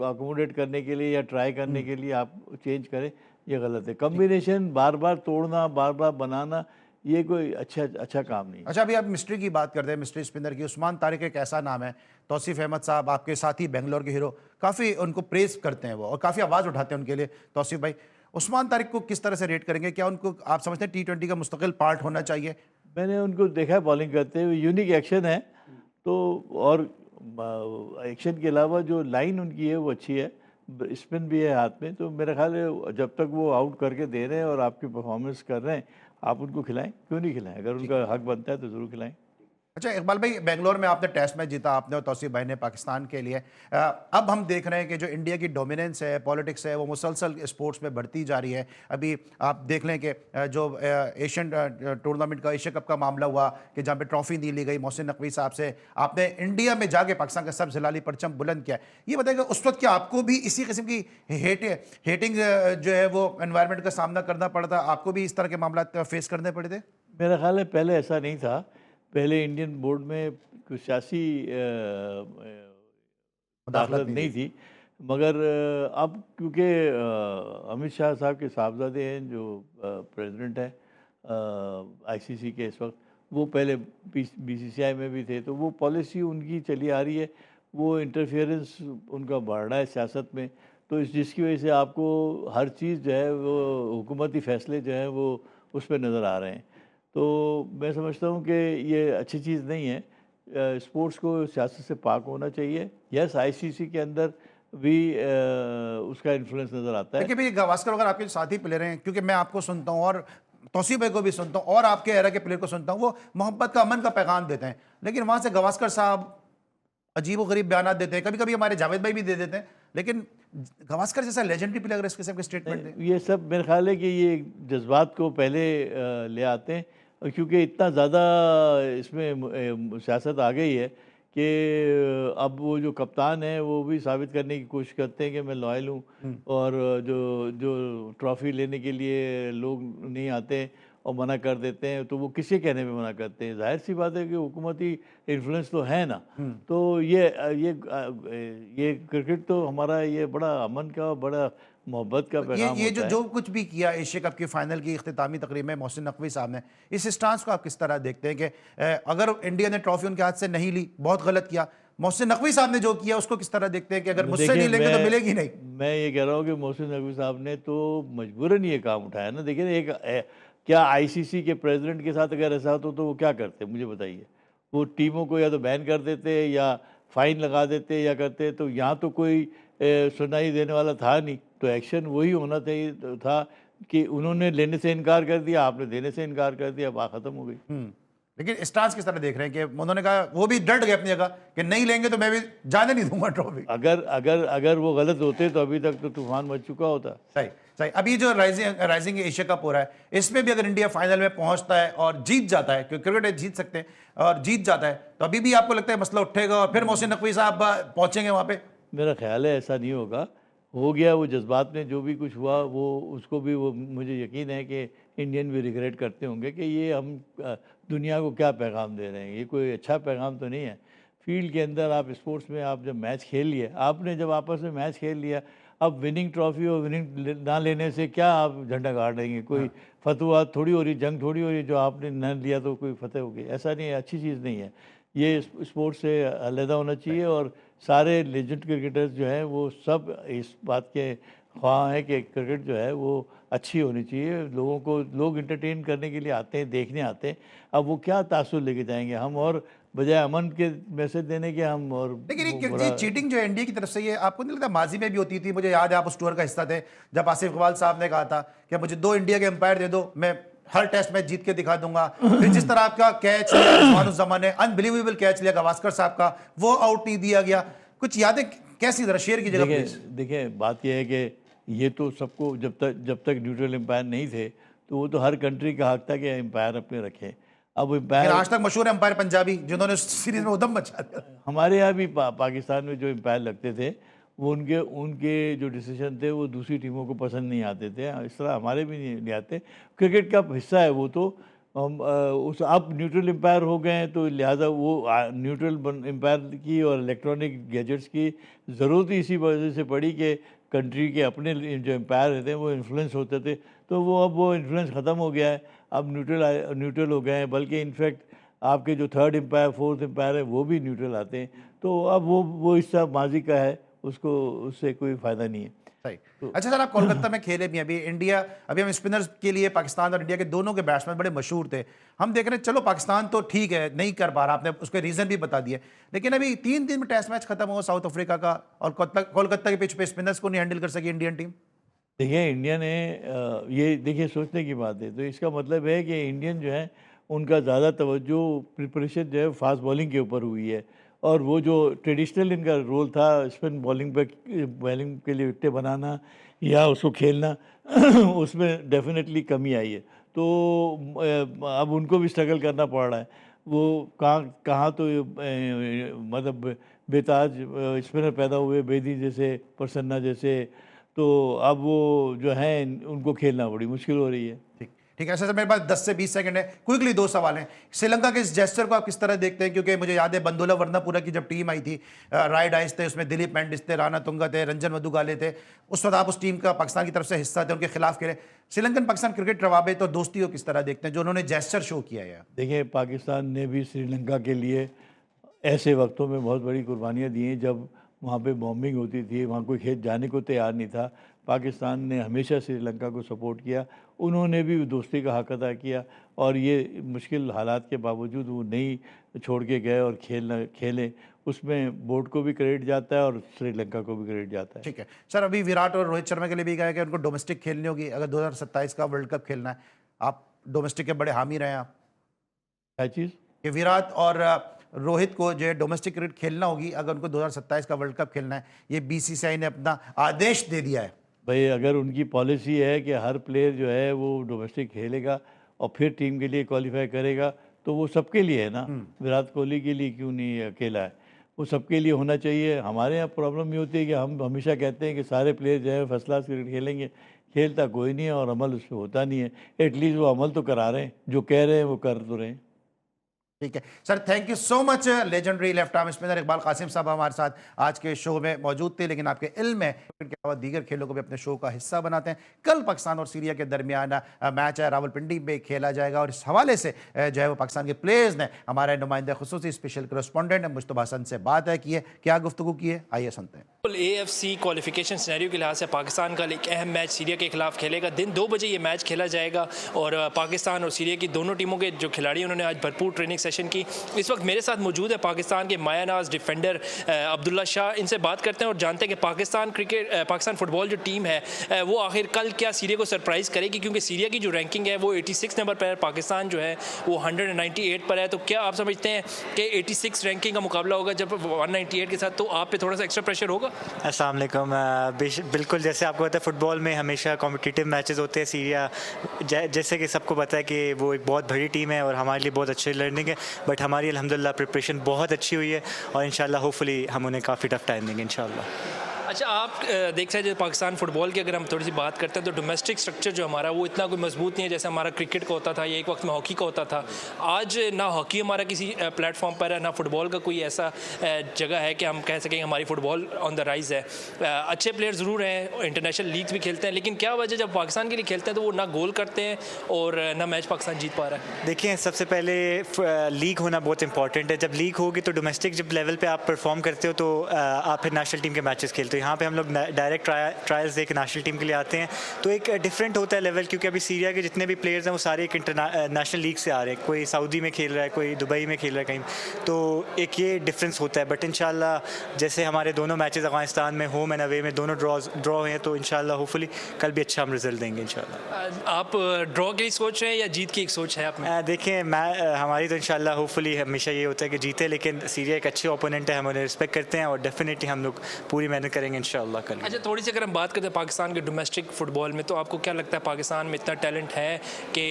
अकोमोडेट करने के लिए या ट्राई करने के लिए आप चेंज करें, ये गलत है। कॉम्बिनेशन बार बार तोड़ना, बार बार बनाना, ये कोई अच्छा काम नहीं है। अच्छा, अभी आप मिस्ट्री की बात करते हैं, मिस्ट्री स्पिनर की। उस्मान तारिक एक ऐसा नाम है, तौसीफ अहमद साहब आपके साथी बेंगलोर के हीरो काफ़ी उनको प्रेस करते हैं वो, और काफ़ी आवाज़ उठाते हैं उनके लिए। तौसीफ भाई, उस्मान तारिक को किस तरह से रेट करेंगे? क्या उनको आप समझते हैं T20 का मुस्तकिल पार्ट होना चाहिए? मैंने उनको देखा है बॉलिंग करते हुए, यूनिक एक्शन है। तो और एक्शन के अलावा जो लाइन उनकी है वो अच्छी है, स्पिन भी है हाथ में। तो मेरा ख्याल है जब तक वो आउट करके दे रहे हैं और आपकी परफॉर्मेंस कर रहे हैं, आप उनको खिलाएं, क्यों नहीं खिलाएं? अगर उनका हक बनता है तो ज़रूर खिलाएं। अच्छा इकबाल भाई, बेंगलोर में आपने टेस्ट मैच जीता, आपने और तौसीफ भाई ने पाकिस्तान के लिए। अब हम देख रहे हैं कि जो इंडिया की डोमिनेंस है, पॉलिटिक्स है, वो मुसलसल स्पोर्ट्स में बढ़ती जा रही है। अभी आप देख लें कि जो एशियन टूर्नामेंट का, एशिया कप का मामला हुआ कि जहाँ पे ट्रॉफी दी ली गई मोहसिन नकवी साहब से, आपने इंडिया में जाके पाकिस्तान का सब हिलाली परचम बुलंद किया। ये बताइएगा, उस वक्त क्या आपको भी इसी किस्म की हेटिंग जो है वो एनवायरनमेंट का सामना करना पड़ता? आपको भी इस तरह के मामला फेस करने पड़े थे? मेरा ख्याल है पहले ऐसा नहीं था। पहले इंडियन बोर्ड में कुछ सियासी दाखिलत नहीं थी, मगर अब क्योंकि अमित शाह साहब के साहबजादे हैं जो प्रेसिडेंट हैं ICC के इस वक्त, वो पहले BCCI में भी थे, तो वो पॉलिसी उनकी चली आ रही है, वो इंटरफेरेंस उनका बढ़ रहा है सियासत में। तो जिसकी वजह से आपको हर चीज़ जो है वो हुकूमती फ़ैसले जो हैं वो उस पर नज़र आ रहे हैं। तो मैं समझता हूँ कि ये अच्छी चीज़ नहीं है। स्पोर्ट्स को सियासत से पाक होना चाहिए। यस, ICC के अंदर भी उसका इन्फ्लुएंस नज़र आता है। देखिए भाई, गावस्कर अगर आपके साथी प्लेयर हैं, क्योंकि मैं आपको सुनता हूँ और तौसीफ भाई को भी सुनता हूँ और आपके एरा के प्लेयर को सुनता हूँ, वो मोहब्बत का, अमन का पैगाम देते हैं, लेकिन वहाँ से गावस्कर साहब अजीब व गरीब बयान देते हैं, कभी कभी हमारे जावेद भाई भी दे देते हैं, लेकिन गावस्कर जैसा लेजेंडरी प्लेयर अगर इस किस्म के स्टेटमेंट दें। ये सब मेरे ख्याल है कि ये जज्बात को पहले ले आते हैं, और क्योंकि इतना ज़्यादा इसमें सियासत आ गई है कि अब वो जो कप्तान है वो भी साबित करने की कोशिश करते हैं कि मैं लॉयल हूँ, और जो जो ट्रॉफ़ी लेने के लिए लोग नहीं आते, और मना कर देते हैं, तो वो किसके कहने पे मना करते हैं? ज़ाहिर सी बात है कि हुकूमती इन्फ्लुएंस तो है ना। तो ये क्रिकेट तो हमारा ये बड़ा अमन का, बड़ा मोहब्बत का पैगाम ये होता है। जो कुछ भी किया एशिया कप की फाइनल की इख्तितामी तकरीब में मोहसिन नकवी साहब ने, इस स्टांस को आप किस तरह देखते हैं कि अगर इंडिया ने ट्रॉफी उनके हाथ से नहीं ली, बहुत गलत किया, मोहसिन नकवी साहब ने जो किया उसको किस तरह देखते हैं कि अगर मुझसे देखिए, नहीं लेंगे तो मिलेगी नहीं? मैं ये कह रहा हूँ कि मोहसिन नकवी साहब ने तो मजबूरन ये काम उठाया ना। देखिए क्या आईसीसी के प्रेसिडेंट के साथ अगर ऐसा हो तो वो क्या करते, मुझे बताइए? वो टीमों को या तो बैन कर देते या फाइन लगा देते या करते। तो यहाँ तो कोई सुनाई देने वाला था नहीं, तो एक्शन वही होना चाहिए था कि उन्होंने लेने से इनकार कर दिया, आपने देने से इनकार कर दिया, बात खत्म हो गई। लेकिन स्टांस किस तरह देख रहे हैं कि उन्होंने कहा, वो भी डट गए अपनी जगह कि नहीं लेंगे तो मैं भी जाने नहीं दूंगा ट्रॉफी? अगर अगर अगर वो गलत होते तो अभी तक तो तूफान मच चुका होता। सही सही। अभी जो राइजिंग एशिया कप हो रहा है, इसमें भी अगर इंडिया फाइनल में पहुंचता है और जीत जाता है, क्योंकि क्रिकेट जीत सकते हैं, और जीत जाता है, तो अभी भी आपको लगता है मसला उठेगा और फिर मोहसिन नकवी साहब पहुंचेंगे वहां पे? मेरा ख्याल है ऐसा नहीं होगा। हो गया वो जज्बात में जो भी कुछ हुआ, वो उसको भी, वो मुझे यकीन है कि इंडियन भी रिग्रेट करते होंगे कि ये हम दुनिया को क्या पैगाम दे रहे हैं। ये कोई अच्छा पैगाम तो नहीं है। फील्ड के अंदर आप स्पोर्ट्स में आप जब मैच खेल लिए, आपने जब आपस में मैच खेल लिया, अब विनिंग ट्रॉफी और विनिंग ना लेने से क्या आप झंडा गाड़ देंगे? कोई फतवा थोड़ी हो रही, जंग थोड़ी हो रही, जो आपने न लिया तो कोई फतेह हो गई। ऐसा नहीं है, अच्छी चीज़ नहीं है। ये स्पोर्ट्स से अलहदा होना चाहिए और सारे लेजेंड क्रिकेटर्स जो हैं वो सब इस बात के ख्वाह हैं कि क्रिकेट जो है वो अच्छी होनी चाहिए। लोगों को, लोग इंटरटेन करने के लिए आते हैं, देखने आते हैं। अब वो क्या तासुर लेके जाएंगे हम, और बजाय अमन के मैसेज देने के हम और लेकिन वो ये बड़ा चीटिंग जो है इंडिया की तरफ से, ये आपको नहीं लगता माजी में भी होती थी? मुझे याद है आप उस टूर का हिस्सा थे जब आसिफ इकबाल साहब ने कहा था कि मुझे 2 इंडिया के अंपायर दे दो, मैं हर टेस्ट मैच जीत के दिखा दूंगा। फिर जिस तरह आपका कैच लिया रिजवानुज्जमान ने, अनबिलीवेबल कैच लिया गावस्कर साहब का, वो आउट नहीं दिया गया, कुछ यादें कैसी, जरा शेयर कीजिएगा प्लीज। देखिए बात यह है कि ये तो सबको, जब तक न्यूट्रल एम्पायर नहीं थे तो वो तो हर कंट्री का हक था कि एम्पायर अपने रखें। अब एम्पायर आज तक मशहूर अंपायर पंजाबी जिन्होंने उस सीरीज में उदम मचा दिया। हमारे यहाँ भी पाकिस्तान में जो एम्पायर लगते थे, वो उनके जो डिसीजन थे वो दूसरी टीमों को पसंद नहीं आते थे। इस तरह हमारे भी नहीं आते। क्रिकेट का हिस्सा है वो तो। उस अब न्यूट्रल एम्पायर हो गए हैं तो लिहाजा वो न्यूट्रल एम्पायर की और इलेक्ट्रॉनिक गैजेट्स की ज़रूरत ही इसी वजह से पड़ी कि कंट्री के अपने जो एम्पायर रहते हैं वो इन्फ्लुएंस होते थे, तो वो अब वो इन्फ्लुएंस ख़त्म हो गया है। अब न्यूट्रल हो गए हैं, बल्कि इनफैक्ट आपके जो थर्ड एम्पायर, फोर्थ एम्पायर है वो भी न्यूट्रल आते हैं। तो अब वो हिस्सा माजी का है, उससे कोई फ़ायदा नहीं है। सही। अच्छा सर, आप कोलकाता में खेले भी, अभी इंडिया, अभी हम स्पिनर्स के लिए पाकिस्तान और इंडिया के दोनों के बैट्समैन बड़े मशहूर थे। हम देख रहे हैं, चलो पाकिस्तान तो ठीक है नहीं कर पा रहा, आपने उसके रीजन भी बता दिए, लेकिन अभी 3 दिन में टेस्ट मैच खत्म हुआ साउथ अफ्रीका का, और कोलकाता के पिच पे स्पिनर्स को नहीं हैंडल कर सकी इंडियन टीम। देखिए इंडिया ने ये देखिए सोचने की बात है, तो इसका मतलब है कि इंडियन जो है उनका ज़्यादा तवज्जो प्रिपरेशन जो है फास्ट बॉलिंग के ऊपर हुई है, और वो जो ट्रेडिशनल इनका रोल था स्पिन बॉलिंग के लिए विकेटें बनाना या उसको खेलना उसमें डेफिनेटली कमी आई है। तो अब उनको भी स्ट्रगल करना पड़ रहा है। वो कहाँ तो मतलब बेताज स्पिनर पैदा हुए, बेदी जैसे, प्रसन्ना जैसे, तो अब वो जो है उनको खेलना बड़ी मुश्किल हो रही है। ठीक ठीक है। ऐसा सर मेरे पास 10 से 20 सेकंड है, क्विकली 2 सवाल हैं। श्रीलंका के इस जेस्चर को आप किस तरह देखते हैं? क्योंकि मुझे याद है बंदोला वर्नापुरा की जब टीम आई थी, राइड आइस थे, उसमें दिलीप मेंडिस थे, राणा तुंगा थे, रंजन मधुगाले थे, उस वक्त आप उस टीम का पाकिस्तान की तरफ से हिस्सा थे, उनके खिलाफ खेले। श्रीलंकन पाकिस्तान क्रिकेट रवाबित और दोस्ती को किस तरह देखते हैं जो उन्होंने जेस्चर शो किया है? देखिए पाकिस्तान ने भी श्रीलंका के लिए ऐसे वक्तों में बहुत बड़ी कुर्बानियाँ दी हैं जब वहाँ पे बॉम्बिंग होती थी, वहाँ कोई खेत जाने को तैयार नहीं था। पाकिस्तान ने हमेशा श्रीलंका को सपोर्ट किया, उन्होंने भी दोस्ती का हक अदा किया, और ये मुश्किल हालात के बावजूद वो नहीं छोड़ के गए और खेले, उसमें बोर्ड को भी क्रेडिट जाता है और श्रीलंका को भी क्रेडिट जाता है। ठीक है सर, अभी विराट और रोहित शर्मा के लिए भी कहा है कि उनको डोमेस्टिक खेलनी होगी अगर 2027 का वर्ल्ड कप खेलना है। आप डोमेस्टिक के बड़े हामी रहे हैं आप? क्या चीज़? कि विराट और रोहित को जो है डोमेस्टिक क्रिकेट खेलना होगी अगर उनको 2027 का वर्ल्ड कप खेलना है, ये बीसीसीआई ने अपना आदेश दे दिया है। भाई अगर उनकी पॉलिसी है कि हर प्लेयर जो है वो डोमेस्टिक खेलेगा और फिर टीम के लिए क्वालिफाई करेगा, तो वो सबके लिए है ना। विराट कोहली के लिए क्यों नहीं अकेला है? वो सबके लिए होना चाहिए। हमारे यहाँ प्रॉब्लम ये होती है कि हम हमेशा कहते हैं कि सारे प्लेयर जो है फर्स्ट क्लास क्रिकेट खेलेंगे, खेलता कोई नहीं है और अमल उस पर होता नहीं है। एटलीस्ट वो अमल तो करा रहे हैं, जो कह रहे हैं वो कर तो रहे हैं। ठीक है sir, thank you so much. Legendary left arm spinner Iqbal Qasim sahab हमारे साथ आज के शो में मौजूद थे, लेकिन आपके इल्म में क्रिकेट के अलावा दीगर खेलों को भी अपने शो का हिस्सा बनाते हैं। कल पाकिस्तान और सीरिया के दरमियान मैच है, रावलपिंडी में खेला जाएगा और इस हवाले से जो है वो पाकिस्तान के प्लेयर्स ने हमारे नुमाइंदे खुसूसी स्पेशल करस्पॉन्डेंट मुश्तबा हसन से बात है की है, क्या गुफ्तगू की है, आइए सुनते हैं। AFC क्वालिफिकेशन सिनेरियो के लिहाज से पाकिस्तान का एक अहम मैच सीरिया के खिलाफ खेलेगा। दिन 2 बजे ये मैच खेला जाएगा और पाकिस्तान और सीरिया की दोनों टीमों के जो खिलाड़ी उन्होंने आज भरपूर ट्रेनिंग सेशन की। इस वक्त मेरे साथ मौजूद है पाकिस्तान के मायानाज डिफेंडर अब्दुल्ला शाह। इनसे बात करते हैं और जानते हैं कि पाकिस्तान फुटबॉल जो टीम है वो आखिर कल क्या सीरिया को सरप्राइज़ करेगी, क्योंकि सीरिया की जो रैंकिंग है वो 86 नंबर पर है, पाकिस्तान जो है वो 198 पर है। तो क्या आप समझते हैं कि 86 रैंकिंग का मुकाबला होगा जब 198 के साथ, तो आप पे थोड़ा सा एक्स्ट्रा प्रेशर होगा? अस्सलाम वालेकुम। बिल्कुल, जैसे आपको पता है फुटबॉल में हमेशा कॉम्पिटिटिव मैचेस होते हैं। सीरिया जैसे कि सबको पता है कि वो एक बहुत बड़ी टीम है और हमारे लिए बहुत अच्छी लर्निंग है, बट हमारी अल्हम्दुलिल्लाह प्रिपरेशन बहुत अच्छी हुई है और इंशाल्लाह होपफुली हम उन्हें काफ़ी टफ टाइम देंगे इंशाल्लाह। अच्छा, आप देख सकते हैं पाकिस्तान फुटबॉल की अगर हम थोड़ी सी बात करते हैं तो डोमेस्टिक स्ट्रक्चर जो हमारा वो इतना कोई मजबूत नहीं है जैसे हमारा क्रिकेट का होता था या एक वक्त में हॉकी का होता था। आज ना हॉकी हमारा किसी प्लेटफॉर्म पर है, ना फुटबॉल का कोई ऐसा जगह है कि हम कह सकें हमारी फुटबॉल ऑन द राइज है। अच्छे प्लेयर ज़रूर हैं, इंटरनेशनल लीग भी खेलते हैं, लेकिन क्या वजह जब पाकिस्तान के लिए खेलते हैं तो वो ना गोल करते हैं और ना मैच पाकिस्तान जीत पा रहा है? देखिए, सबसे पहले लीग होना बहुत इंपॉर्टेंट है। जब लीग होगी तो डोमेस्टिक जब लेवल पे आप परफॉर्म करते हो तो आप फिर नेशनल टीम के मैचेस खेलते हो। यहाँ पे हम लोग डायरेक्ट ट्रायल्स दे के नेशनल टीम के लिए आते हैं, तो एक डिफरेंट होता है लेवल, क्योंकि अभी सीरिया के जितने भी प्लेयर्स हैं वो सारे एक नेशनल लीग से आ रहे हैं। कोई सऊदी में खेल रहा है, कोई दुबई में खेल रहा है कहीं, तो एक ये डिफरेंस होता है। बट इंशाल्लाह जैसे हमारे दोनों मैचेस अफगानिस्तान में होम एंड अवे में दोनों ड्रॉ हैं, तो इंशाल्लाह होपफुली कल भी अच्छा हम रिजल्ट देंगे इंशाल्लाह। आप ड्रॉ की सोच रहे हैं या जीत की एक सोच है आप में? देखिए, हमारी तो इंशाल्लाह होपफुली हमेशा ये होता है कि जीते, लेकिन सीरिया एक अच्छे ओपोनेंट है, हम उन्हें रिस्पेक्ट करते हैं और डेफिनेटली हम लोग पूरी मेहनत करेंगे इंशाल्लाह कल। अच्छा, थोड़ी सी अगर हम बात करते हैं पाकिस्तान के डोमेस्टिक फुटबॉल में, तो आपको क्या लगता है पाकिस्तान में इतना टैलेंट है कि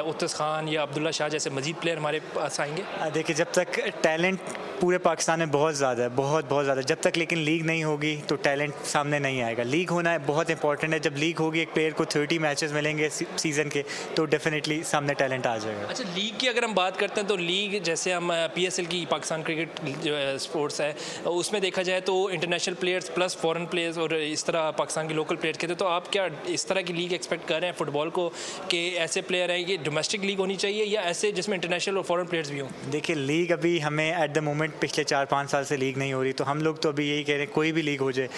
उत्तस खान या अब्दुल्ला शाह जैसे मजीद प्लेयर हमारे पास आएंगे? देखिए, जब तक टैलेंट पूरे पाकिस्तान में बहुत ज़्यादा है, बहुत ज़्यादा, जब तक लेकिन लीग नहीं होगी तो टैलेंट सामने नहीं आएगा। लीग होना है बहुत इंपॉर्टेंट है। जब लीग होगी, एक प्लेयर को 30 मैचेस मिलेंगे सीज़न के, तो डेफिनेटली सामने टैलेंट आ जाएगा। अच्छा, लीग की अगर हम बात करते हैं तो लीग जैसे हम PSL की पाकिस्तान क्रिकेट जो स्पोर्ट्स है उसमें देखा जाए तो international players plus foreign players और इस तरह पाकिस्तान के लोकल प्लेयर्स खेलते हैं। तो आप क्या इस तरह की लीग एक्सपेक्ट कर रहे हैं फुटबॉल को कि ऐसे प्लेयर हैं कि डोमेस्टिक लीग होनी चाहिए या ऐसे जिसमें इंटरनेशनल और फॉरेन प्लेयर्स भी हों? देखिए, लीग अभी हमें एट द मोमेंट पिछले 4-5 साल से लीग नहीं हो रही, तो हम लोग तो अभी यही कह रहे हैं कोई भी लीग हो जाए,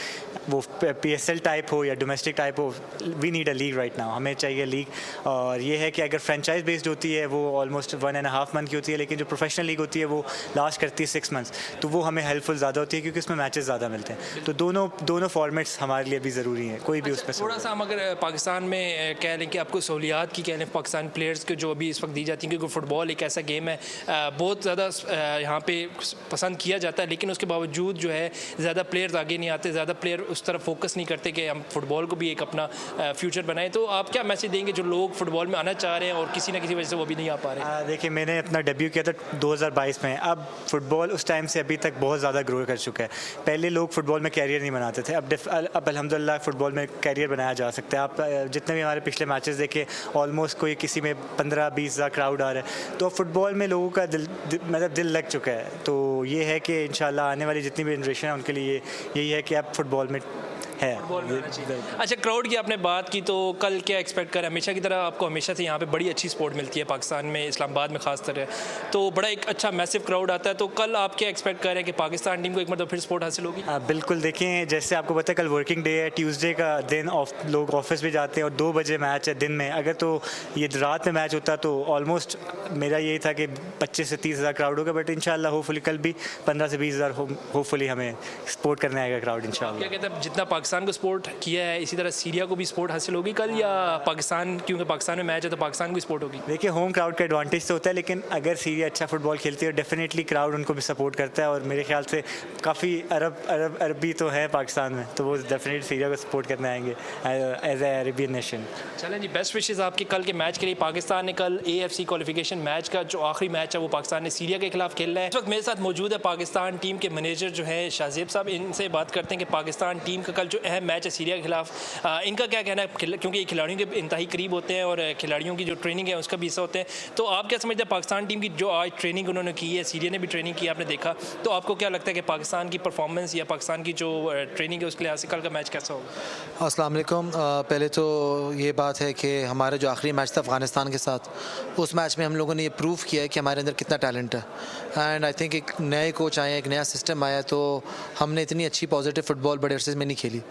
वो PSL टाइप हो या डोमेस्टिक टाइप हो, we need a league right now, हमें चाहिए लीग। और ये है कि अगर फ्रेंचाइज बेस्ड होती है वो ऑलमोस्ट 1.5 मंथ की होती है, लेकिन जो प्रोफेशनल लीग होती है वो लास्ट करती है 6 मंथ्स, तो वो हमें हेल्पफुल ज़्यादा होती है क्योंकि उसमें मैचेस ज़्यादा मिलते हैं। तो दोनों फॉर्मेट्स हमारे लिए भी ज़रूरी हैं, कोई भी उसमें। थोड़ा सा हम अगर पाकिस्तान में कह लें कि आपको सहूलियात की कह लें पाकिस्तान प्लेयर्स को जो अभी इस वक्त दी जाती हैं, क्योंकि फुटबॉल एक ऐसा गेम है बहुत ज़्यादा यहाँ पे पसंद किया जाता है, लेकिन उसके बावजूद जो है ज़्यादा प्लेयर्स आगे नहीं आते, ज़्यादा प्लेयर उस तरफ फोकस नहीं करते कि हम फुटबॉल को भी एक अपना फ्यूचर बनाएं। तो आप क्या मैसेज देंगे जो लोग फुटबॉल में आना चाह रहे हैं और किसी ना किसी वजह से वो भी नहीं आ पा रहे? देखिए, मैंने अपना डेब्यू किया था 2022 में। अब फुटबॉल उस टाइम से अभी तक बहुत ज़्यादा ग्रो कर चुका है। पहले लोग फुटबॉल में कैरियर नहीं बनाते थे, अब अल्हम्दुलिल्लाह फुटबॉल में कैरियर बनाया जा सकता है। आप जितने भी हमारे पिछले मैचेस देखे, ऑलमोस्ट कोई किसी में 15-20 हज़ार क्राउड आ रहा है, तो फुटबॉल में लोगों का दिल लग चुका है। तो ये है कि इंशाल्लाह आने वाली जितनी भी जनरेशन है उनके लिए यही है कि अब फुटबॉल में है। अच्छा, क्राउड की आपने बात की, तो कल क्या एक्सपेक्ट करें? हमेशा की तरह आपको हमेशा से यहाँ पे बड़ी अच्छी सपोर्ट मिलती है पाकिस्तान में, इस्लामाबाद में खास तरह, तो बड़ा एक अच्छा मैसिव क्राउड आता है, तो कल आप क्या एक्सपेक्ट कर रहे हैं कि पाकिस्तान टीम को एक मतलब फिर सपोर्ट हासिल होगी? बिल्कुल। देखें, जैसे आपको पता है कल वर्किंग डे है, ट्यूसडे का दिन लोग ऑफिस भी जाते हैं और 2 बजे मैच है दिन में। अगर तो ये रात में मैच होता तो ऑलमोस्ट मेरा यही था कि 25 से 30 हज़ार क्राउड होगा, बट इंशाल्लाह होपफुली कल भी 15 से 20 हज़ार होपफुली हमें सपोर्ट करने आएगा क्राउड इंशाल्लाह। क्या कहते हैं, जितना पाकिस्तान को सपोर्ट किया है इसी तरह सीरिया को भी सपोर्ट हासिल होगी कल, या पाकिस्तान, क्योंकि पाकिस्तान में मैच है तो पाकिस्तान को भी सपोर्ट होगी? देखिए, होम क्राउड का एडवांटेज तो होता है, लेकिन अगर सीरिया अच्छा फुटबॉल खेलती है डेफिनेटली क्राउड उनको भी सपोर्ट करता है, और मेरे ख्याल से काफ़ी अरबी तो है पाकिस्तान में, तो वो डेफिनेटली सीरिया को सपोर्ट करने आएंगे एज ए अरेबियन नेशन। चलें जी, बेस्ट विशेस आपके कल के मैच के लिए। पाकिस्तान ने कल AFC क्वालिफिकेशन मैच का जो आखिरी मैच है वो पाकिस्तान ने सीरिया के खिलाफ खेलना है। इस वक्त मेरे साथ मौजूद है पाकिस्तान टीम के मैनेजर जो है शाहजेब साहब, इनसे बात करते हैं कि पाकिस्तान टीम का कल जो अहम मैच है सीरिया के खिलाफ, इनका क्या कहना है, क्योंकि ये खिलाड़ियों के इंतहाई करीब होते हैं और खिलाड़ियों की जो ट्रेनिंग है उसका भी हिस्सा होते हैं, तो आप क्या समझते हैं पाकिस्तान टीम की जो आज ट्रेनिंग उन्होंने की है, सीरिया ने भी ट्रेनिंग की आपने देखा, तो आपको क्या लगता है कि पाकिस्तान की परफॉर्मेंस या पाकिस्तान की जो ट्रेनिंग है उसके लिहाज से कल का मैच कैसा होगा? अस्सलाम वालेकुम। पहले तो ये बात है कि हमारा जो आखिरी मैच था अफ़गानिस्तान के साथ, उस मैच में हम लोगों ने ये प्रूव किया है कि हमारे अंदर कितना टैलेंट है। एंड आई थिंक एक नए कोच आए, एक नया सिस्टम आया, तो हमने इतनी अच्छी पॉजिटिव फुटबॉल बड़े अरसे में नहीं खेली।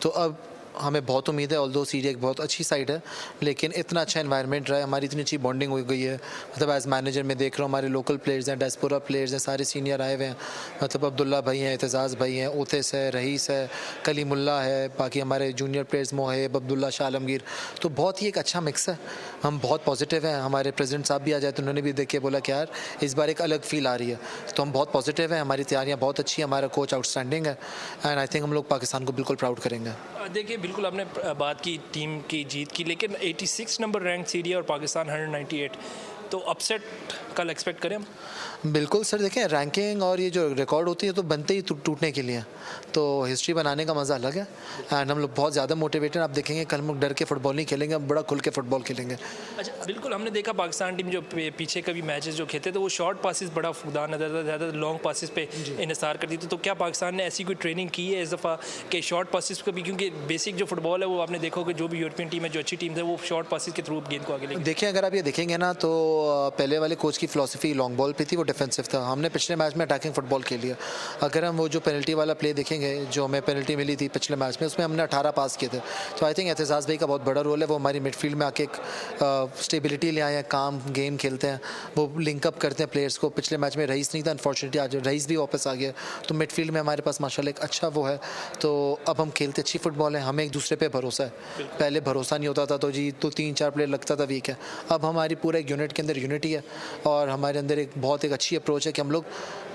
तो अब हमें बहुत उम्मीद है, ऑल्दो सीरिया एक बहुत अच्छी साइड है, लेकिन इतना अच्छा एनवायरनमेंट रहा है, हमारी इतनी अच्छी बॉन्डिंग हो गई है। मतलब एज मैनेजर मैं देख रहा हूँ हमारे लोकल प्लेयर्स हैं, डायस्पोरा प्लेयर्स हैं, सारे सीनियर आए हुए हैं। मतलब अब्दुल्ला भाई हैं, एतजाज़ भाई हैं, ओतिस है, रईस है, कलीमुल्ला है, बाकी हमारे जूनियर प्लेयर्स मोहेब, अब्दुल्ला, शाह आलमगीर। तो बहुत ही एक अच्छा मिक्स है, हम बहुत पॉजिटिव हैं। हमारे प्रेसिडेंट साहब भी आ जाए तो उन्होंने भी देख के बोला कि यार इस बार एक अलग फील आ रही है, तो हम बहुत पॉजिटिव हैं, हमारी तैयारियाँ बहुत अच्छी हैं, हमारा कोच आउटस्टैंडिंग है। एंड आई थिंक हम लोग पाकिस्तान को बिल्कुल प्राउड करेंगे। देखिए बिल्कुल आपने बात की टीम की जीत की, लेकिन 86 नंबर रैंक सीरिया और पाकिस्तान 198, तो अपसेट कल एक्सपेक्ट करें हम? बिल्कुल सर, देखें रैंकिंग और ये जो रिकॉर्ड होती है तो बनते ही टूटने के लिए, तो हिस्ट्री बनाने का मज़ा अलग है। एंड हम लोग बहुत ज़्यादा मोटिवेटेड, आप देखेंगे कल हम लोग डर के फुटबॉल नहीं खेलेंगे, हम बड़ा खुल के फुटबॉल खेलेंगे। अच्छा बिल्कुल, हमने देखा पाकिस्तान टीम जो पीछे कभी मैचेस जो खेलते तो वो शॉर्ट पासिस बड़ा फुकदार नजर था, ज़्यादा लॉन्ग पासिस पे इन्हिसार करती थी। तो क्या पाकिस्तान ने ऐसी कोई ट्रेनिंग की है इस दफ़ा कि शॉर्ट पासिस को भी, क्योंकि बेसिक जो फुटबॉल है वो आपने देखो कि जो भी यूरोपियन टीम है, जो अच्छी टीम है, वो शॉर्ट पासिस के थ्रू गेंद को आगे लेके। देखिए अगर आप ये देखेंगे ना तो पहले वाले कोच की फिलॉसफी लॉन्ग बॉल पे थी, वो डिफेंसिव था। हमने पिछले मैच में अटैकिंग फुटबॉल खेली है। अगर हम वो जो पेनल्टी वाला प्ले देखेंगे जो हमें पेनल्टी मिली थी पिछले मैच में, उसमें हमने 18 पास किए थे। तो आई थिंक एतजाज़ भाई का बहुत बड़ा रोल है, वो हमारी मिडफील्ड में आके एक स्टेबिलिटी ले आए हैं, काम गेम खेलते हैं, वो लिंकअप करते हैं प्लेयर्स को। पिछले मैच में रईस नहीं था, अनफॉर्चुनेटली आज रईस भी वापस आ गया, तो मिडफील्ड में हमारे पास माशाल्लाह एक अच्छा वो है। तो अब हम खेलते अच्छी फुटबॉल है, हमें एक दूसरे पे भरोसा है। पहले भरोसा नहीं होता था तो जी तो 3-4 प्लेयर लगता था वीक है, अब हमारी पूरे एक यूनिट के अंदर यूनिटी है और हमारे अंदर एक बहुत एक अच्छी अप्रोच है कि हम लोग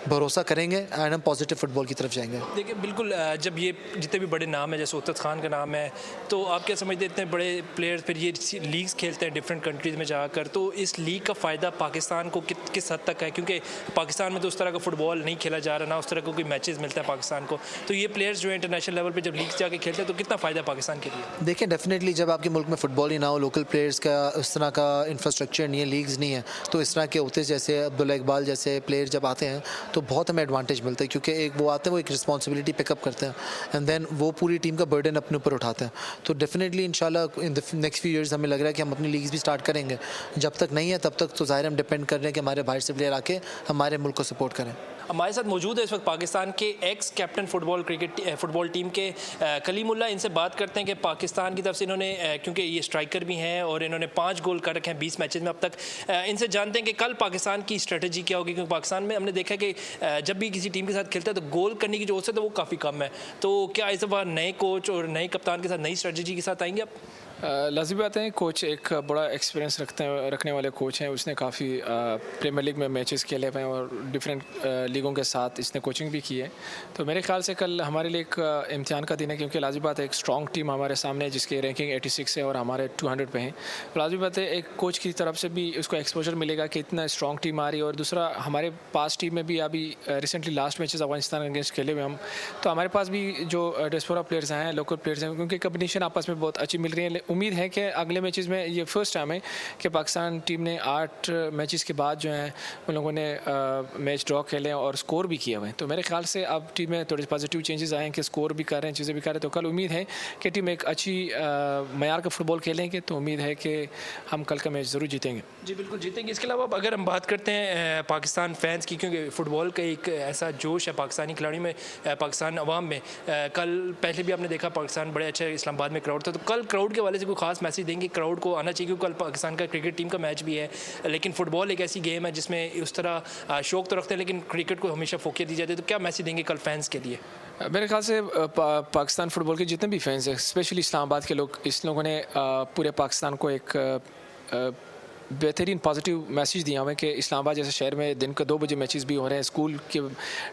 भरोसा करेंगे एंड हम पॉजिटिव फुटबॉल की तरफ जाएंगे। देखिए बिल्कुल, जब ये जितने भी बड़े नाम हैं जैसे उस्ताद खान का नाम है, तो आप क्या समझते हैं इतने बड़े प्लेयर्स फिर ये लीग्स खेलते हैं डिफरेंट कंट्रीज़ में जाकर, तो इस लीग का फ़ायदा पाकिस्तान को किस हद तक है? क्योंकि पाकिस्तान में तो उस तरह का फुटबॉल नहीं खेला जा रहा, ना उस तरह का कोई मैचेस मिलता है पाकिस्तान को, तो ये प्लेयर्स जो है इंटरनेशनल लेवल पर जब लीग्स जाके खेलते हैं तो कितना फ़ायदा पाकिस्तान के लिए? देखिए डेफिनेटली जब आपके मुल्क में फुटबॉल ही ना हो, लोकल प्लेयर्स का उस तरह का इंफ्रास्ट्रक्चर नहीं है, लीग्स नहीं है, तो इस तरह के होते जैसे अब्दुल्ला इकबाल जैसे प्लेयर जब आते हैं तो बहुत हमें एडवांटेज मिलता है, क्योंकि एक वो आते हैं, वो एक रिस्पॉन्सिबिलिटी पिकअप करते हैं एंड देन वो पूरी टीम का बर्डन अपने ऊपर उठाते हैं। तो डेफिनेटली इंशाल्लाह in the next few years हमें लग रहा है कि हम अपनी लीग्स भी स्टार्ट करेंगे। जब तक नहीं है तब तक तो ज़ाहिर हम डिपेंड कर रहे हैं कि हमारे बाहर से प्लेयर आके हमारे मुल्क को सपोर्ट करें। हमारे साथ मौजूद है इस वक्त पाकिस्तान के एक्स कैप्टन फुटबॉल टीम के कलीमुल्ला। इनसे बात करते हैं कि पाकिस्तान की तरफ से इन्होंने, क्योंकि ये स्ट्राइकर भी हैं और इन्होंने 5 गोल कर रखे हैं 20 मैचेस में अब तक, इनसे जानते हैं कि कल पाकिस्तान की स्ट्रेटजी क्या होगी, क्योंकि पाकिस्तान में हमने देखा कि जब भी किसी टीम के साथ खेलता है तो गोल करने की जो औसत है वो काफ़ी कम है। तो क्या इस बार नए कोच और नए कप्तान के साथ नई स्ट्रेटजी के साथ आएंगे आप? लाज़मी बात है, कोच एक बड़ा एक्सपीरियंस रखने वाले कोच हैं। उसने काफ़ी प्रीमियर लीग में मैचेस खेले हुए हैं और डिफरेंट लीगों के साथ इसने कोचिंग भी की है। तो मेरे ख्याल से कल हमारे लिए एक इम्तिहान का दिन है, क्योंकि लाज़मी बात है एक स्ट्रॉन्ग टीम हमारे सामने है जिसकी रैंकिंग 86 है और हमारे 200 पे हैं। तो लाज़मी बात है एक कोच की तरफ से भी उसको एक्सपोजर मिलेगा कि इतना स्ट्रॉन्ग टीम आ रही है। और दूसरा, हमारे पास टीम में भी अभी recently last matches Afghanistan against खेले हुए हम, तो हमारे पास भी जो डिस्पोरा प्लेयर्स हैं, लोकल प्लेयर्स हैं, क्योंकि कम्बिनेशन आपस में बहुत अच्छी मिल रही है। उम्मीद है कि अगले मैचेस में, ये फर्स्ट टाइम है कि पाकिस्तान टीम ने 8 मैचेस के बाद जो है उन लोगों ने मैच ड्रॉ खेले और स्कोर भी किया हुआ है। तो मेरे ख्याल से अब टीम में थोड़े पॉजिटिव चेंजेस आए हैं कि स्कोर भी कर रहे हैं, चीज़ें भी कर रहे हैं। तो कल उम्मीद है कि टीम एक अच्छी मयार का फुटबॉल खेलेंगे, तो उम्मीद है कि हम कल का मैच ज़रूर जीतेंगे। जी बिल्कुल जीतेंगे। इसके अलावा अगर हम बात करते हैं पाकिस्तान फैंस की, क्योंकि फ़ुटबॉल का एक ऐसा जोश है पाकिस्तानी खिलाड़ियों में, पाकिस्तान अवाम में, कल पहले भी आपने देखा पाकिस्तान बड़े अच्छे इस्लामाबाद में क्राउड था, तो कल क्राउड के वाले से कोई खास मैसेज देंगे? क्राउड को आना चाहिए क्योंकि कल पाकिस्तान का क्रिकेट टीम का मैच भी है, लेकिन फ़ुटबॉल एक ऐसी गेम है जिसमें उस तरह शौक तो रखते हैं लेकिन क्रिकेट को हमेशा फोकियत दी जाती है, तो क्या मैसेज देंगे कल फैंस के लिए? मेरे ख्याल से पाकिस्तान फ़ुटबॉल के जितने भी फैंस हैं, स्पेशली इस्लामाबाद के लोग, इस लोगों ने पूरे पाकिस्तान को एक बेहतरीन पॉजिटिव मैसेज दिया हुआ है कि इस्लामाबाद जैसे शहर में दिन के 2 बजे मैचेस भी हो रहे हैं, स्कूल के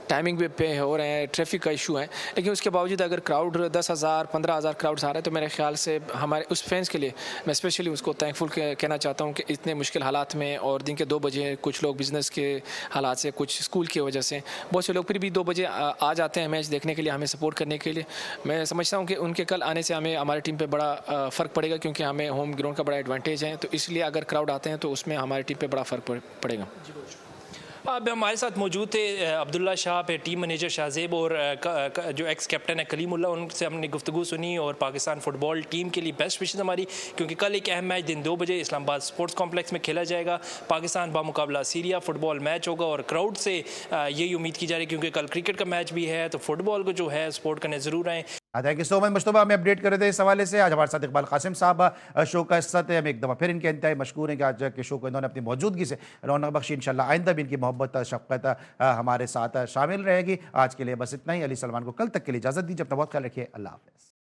टाइमिंग पे हो रहे हैं, ट्रैफिक का इशू है, लेकिन उसके बावजूद अगर क्राउड 10,000 15,000 क्राउड्स आ रहे हैं तो मेरे ख्याल से हमारे उस फैंस के लिए मैं स्पेशली उसको थैंकफुल कहना चाहता हूँ कि इतने मुश्किल हालात में और दिन के 2 बजे कुछ लोग बिज़नेस के हालात से, कुछ स्कूल की वजह से, बहुत से लोग फिर भी 2 बजे आ जाते हैं मैच देखने के लिए, हमें सपोर्ट करने के लिए। मैं समझता हूँ कि उनके कल आने से हमें हमारी टीम पे बड़ा फ़र्क पड़ेगा, क्योंकि हमें होम ग्राउंड का बड़ा एडवांटेज है, तो इसलिए अगर क्राउड आते हैं तो उसमें हमारी टीम पे बड़ा फ़र्क पड़ेगा। अब हमारे साथ मौजूद थे अब्दुल्ला शाह पे टीम मैनेजर शाहजेब और जो एक्स कैप्टन है कलीमुल्लाह, उनसे हमने गुफ्तगू सुनी और पाकिस्तान फुटबॉल टीम के लिए बेस्ट विशेज़ हमारी, क्योंकि कल एक अहम मैच दिन 2 बजे इस्लामाबाद स्पोर्ट्स कॉम्प्लेक्स में खेला जाएगा। पाकिस्तान बामुकाबला सीरिया फुटबॉल मैच होगा और क्राउड से यही उम्मीद की जा रही है, क्योंकि कल क्रिकेट का मैच भी है, तो फुटबॉल को जो है सपोर्ट करने ज़रूर आएँ। Thank you so much Mushtaba, हमें अपडेट कर रहे थे इस हवाले से। आज हमारे साथ इकबाल कासिम साहब शो का हिस्सा थे। हम एक दफ़ा फिर इनके इंतहाई मशकूर हैं कि आज के शो को इन्होंने अपनी मौजूदगी से रौनक बख्शी। इंशाल्लाह आइंदा भी इनकी मोहब्बत शफ़क़त हमारे साथ शामिल रहेगी। आज के लिए बस इतना ही। अली सलमान को कल तक के लिए इजाज़त दीजिए। अपना बहुत ख्याल रखिए। अल्लाह हाफ़िज़।